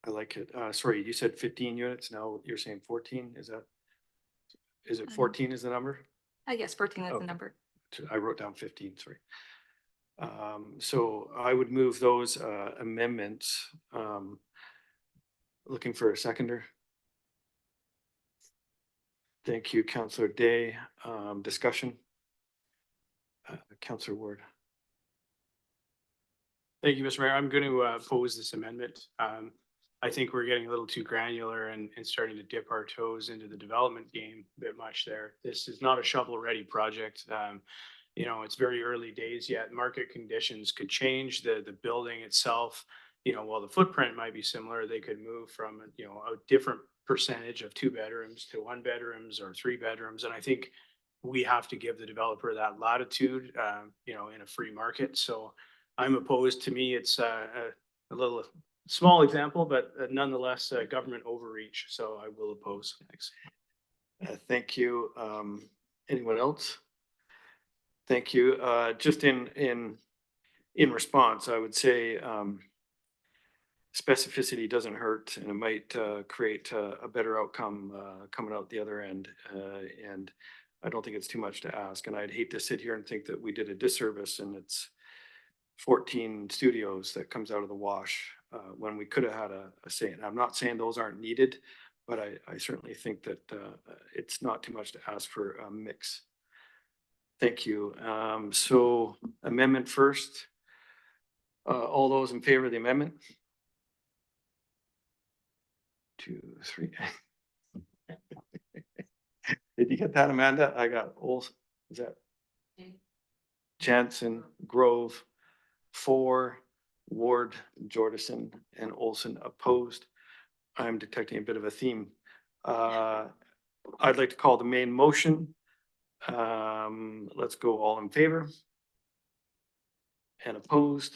A: I like it. Sorry, you said 15 units. Now you're saying 14. Is it 14 is the number?
T: Yes, 14 is the number.
A: I wrote down 15, sorry. So I would move those amendments. Looking for a seconder. Thank you, Councillor Day. Discussion. Councillor Ward.
P: Thank you, Mr. Mayor. I'm going to oppose this amendment. I think we're getting a little too granular and starting to dip our toes into the development game a bit much there. This is not a shovel-ready project. It's very early days yet. Market conditions could change. The building itself, while the footprint might be similar, they could move from a different percentage of 2 bedrooms to 1 bedrooms or 3 bedrooms. And I think we have to give the developer that latitude, you know, in a free market. So I'm opposed. To me, it's a little small example, but nonetheless, government overreach. So I will oppose. Thanks.
A: Thank you. Anyone else? Thank you. Just in response, I would say specificity doesn't hurt, and it might create a better outcome coming out the other end. And I don't think it's too much to ask. And I'd hate to sit here and think that we did a disservice and it's 14 studios that comes out of the wash when we could have had a say. And I'm not saying those aren't needed, but I certainly think that it's not too much to ask for a mix. Thank you. So amendment first. All those in favor of the amendment? 2, 3. Did you get that, Amanda? I got Olsen. Is that Jansen, Grove, 4, Ward, Jordison, and Olsen opposed. I'm detecting a bit of a theme. I'd like to call the main motion. Let's go all in favor. And opposed.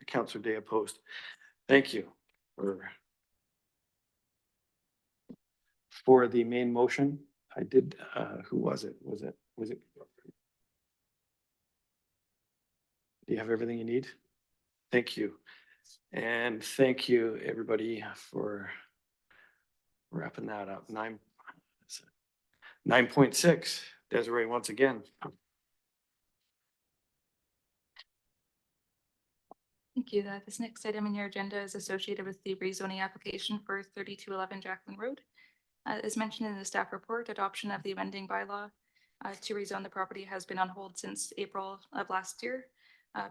A: Councillor Day opposed. Thank you for the main motion. I did, who was it? Was it? Do you have everything you need? Thank you. And thank you, everybody, for wrapping that up. 9.6, Desiree, once again.
T: Thank you. This next item in your agenda is associated with the rezoning application for 3211 Jacqueline Road. As mentioned in the staff report, adoption of the amending bylaw to rezone the property has been on hold since April of last year,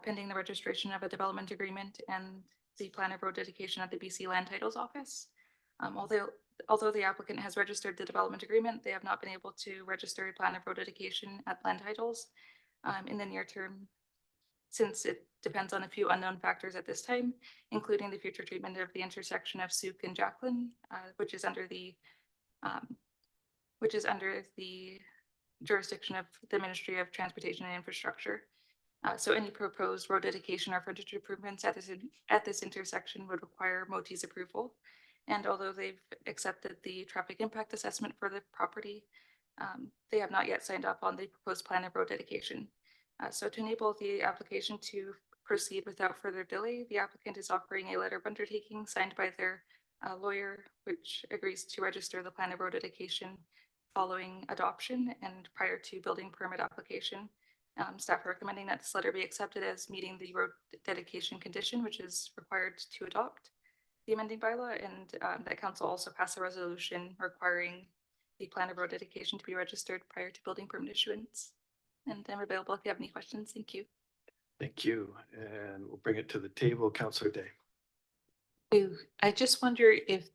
T: pending the registration of a development agreement and the plan of road dedication at the BC Land Titles Office. Although the applicant has registered the development agreement, they have not been able to register a plan of road dedication at Land Titles in the near term, since it depends on a few unknown factors at this time, including the future treatment of the intersection of Sooke and Jacqueline, which is under the jurisdiction of the Ministry of Transportation and Infrastructure. So any proposed road dedication or frontage improvements at this intersection would require MOTI's approval. And although they've accepted the traffic impact assessment for the property, they have not yet signed up on the proposed plan of road dedication. So to enable the application to proceed without further delay, the applicant is offering a letter of undertaking signed by their lawyer, which agrees to register the plan of road dedication following adoption and prior to building permit application. Staff recommending that this letter be accepted as meeting the road dedication condition, which is required to adopt the amending bylaw, and that council also pass a resolution requiring the plan of road dedication to be registered prior to building permit issuance. And I'm available if you have any questions. Thank you.
A: Thank you. And we'll bring it to the table, Councillor Day.
Q: I just wonder if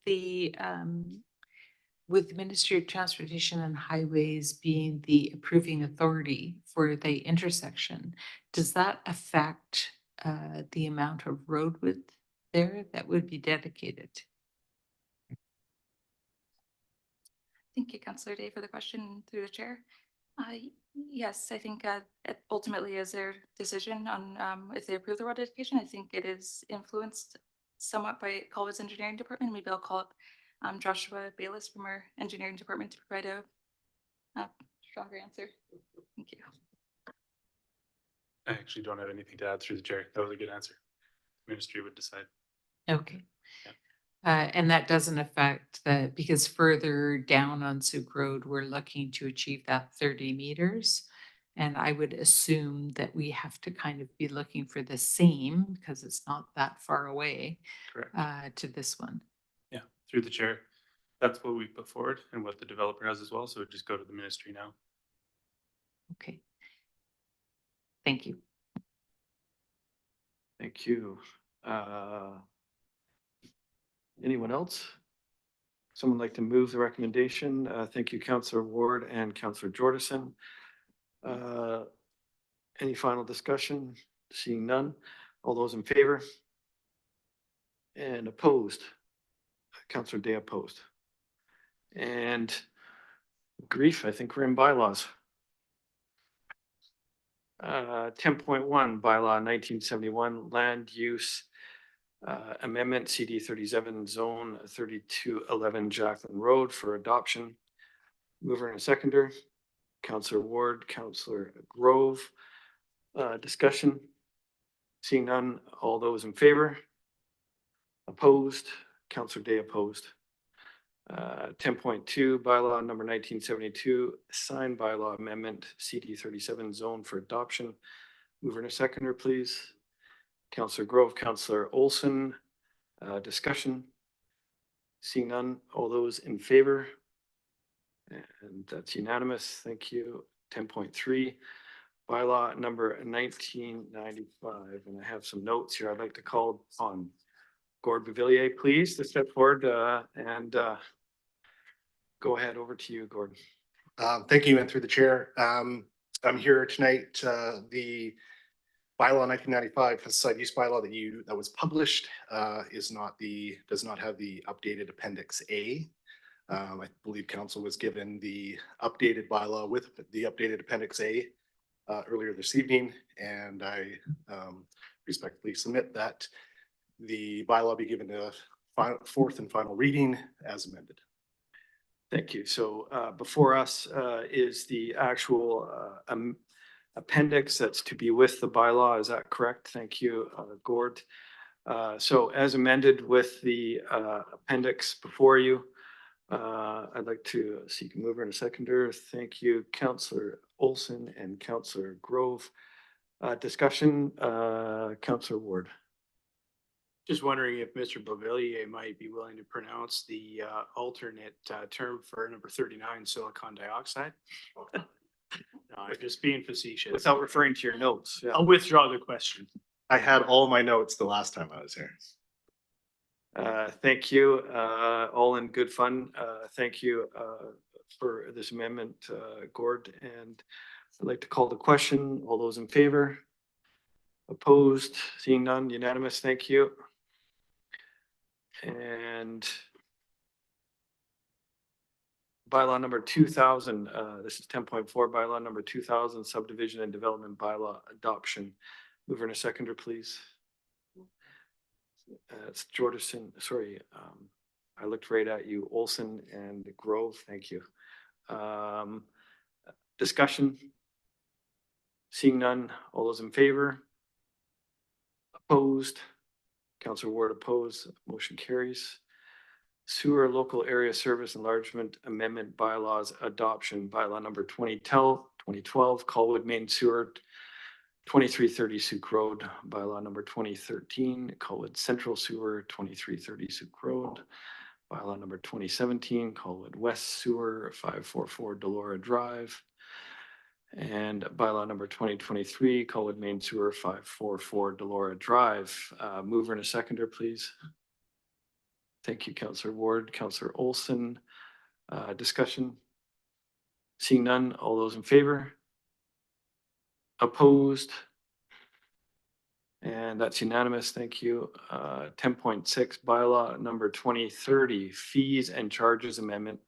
Q: with the Ministry of Transportation and Highways being the approving authority for the intersection, does that affect the amount of road width there that would be dedicated?
T: Thank you, Councillor Day, for the question through the chair. Yes, I think it ultimately is their decision on if they approve the road dedication. I think it is influenced somewhat by Colwood's engineering department. Maybe I'll call up Joshua Bayless from our engineering department to provide a stronger answer. Thank you.
P: I actually don't have anything to add through the chair. That was a good answer. Ministry would decide.
Q: Okay. And that doesn't affect that, because further down on Sooke Road, we're looking to achieve that 30 meters. And I would assume that we have to kind of be looking for the same, because it's not that far away.
P: Correct.
Q: To this one.
P: Yeah, through the chair. That's what we put forward and what the developer has as well. So it just go to the ministry now.
Q: Okay. Thank you.
A: Thank you. Anyone else? Someone like to move the recommendation? Thank you, Councillor Ward and Councillor Jordison. Any final discussion? Seeing none. All those in favor? And opposed? Councillor Day opposed. And grief, I think we're in bylaws. 10.1 bylaw 1971 land use amendment CD 37 zone 3211 Jacqueline Road for adoption. Mover and a seconder. Councillor Ward, Councillor Grove. Discussion. Seeing none, all those in favor? Opposed? Councillor Day opposed. 10.2 bylaw number 1972 sign bylaw amendment CD 37 zone for adoption. Mover and a seconder, please. Councillor Grove, Councillor Olsen. Discussion. Seeing none, all those in favor? And that's unanimous. Thank you. 10.3 bylaw number 1995. And I have some notes here. I'd like to call on Gord Bouvillier, please, to step forward and go ahead. Over to you, Gordon.
B: Thank you, and through the chair. I'm here tonight. The bylaw 1995 has site use bylaw that was published does not have the updated appendix A. I believe council was given the updated bylaw with the updated appendix A earlier this evening, and I respectfully submit that the bylaw be given a fourth and final reading as amended.
A: Thank you. So before us is the actual appendix that's to be with the bylaw. Is that correct? Thank you, Gord. So as amended with the appendix before you, I'd like to seek a mover and a seconder. Thank you, Councillor Olsen and Councillor Grove. Discussion, Councillor Ward.
P: Just wondering if Mr. Bouvillier might be willing to pronounce the alternate term for number 39, silicon dioxide. No, I'm just being facetious.
A: Without referring to your notes. Yeah.
P: I'll withdraw the question.
B: I had all my notes the last time I was here.
A: Thank you. All in good fun. Thank you for this amendment, Gord. And I'd like to call the question. All those in favor? Opposed? Seeing none, unanimous. Thank you. And bylaw number 2000, this is 10.4 bylaw number 2000 subdivision and development bylaw adoption. Mover and a seconder, please. It's Jordison, sorry, I looked right at you, Olsen and Grove, thank you. Discussion? Seeing none, all those in favor? Opposed? Councillor Ward opposed, motion carries. Sewer local area service enlargement amendment bylaws adoption, bylaw number 2012, Colwood main sewer 2330 Sooke Road, bylaw number 2013, Colwood Central Sewer 2330 Sooke Road, bylaw number 2017, Colwood West Sewer 544 Delora Drive, and bylaw number 2023, Colwood Main Sewer 544 Delora Drive. Mover and a seconder, please. Thank you, Councillor Ward. Councillor Olsen. Discussion? Seeing none, all those in favor? Opposed? And that's unanimous. Thank you. 10.6 bylaw number 2030 fees and charges amendment.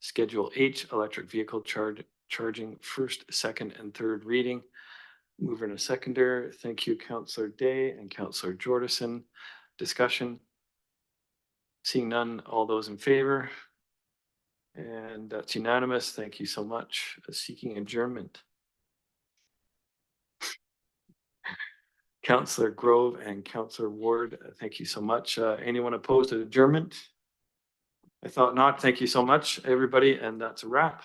A: Schedule H electric vehicle charging first, second, and third reading. Mover and a seconder. Thank you, Councillor Day and Councillor Jordison. Discussion? Seeing none, all those in favor? And that's unanimous. Thank you so much. Seeking adjournment. Councillor Grove and Councillor Ward, thank you so much. Anyone opposed to adjournment? I thought not. Thank you so much, everybody. And that's a wrap.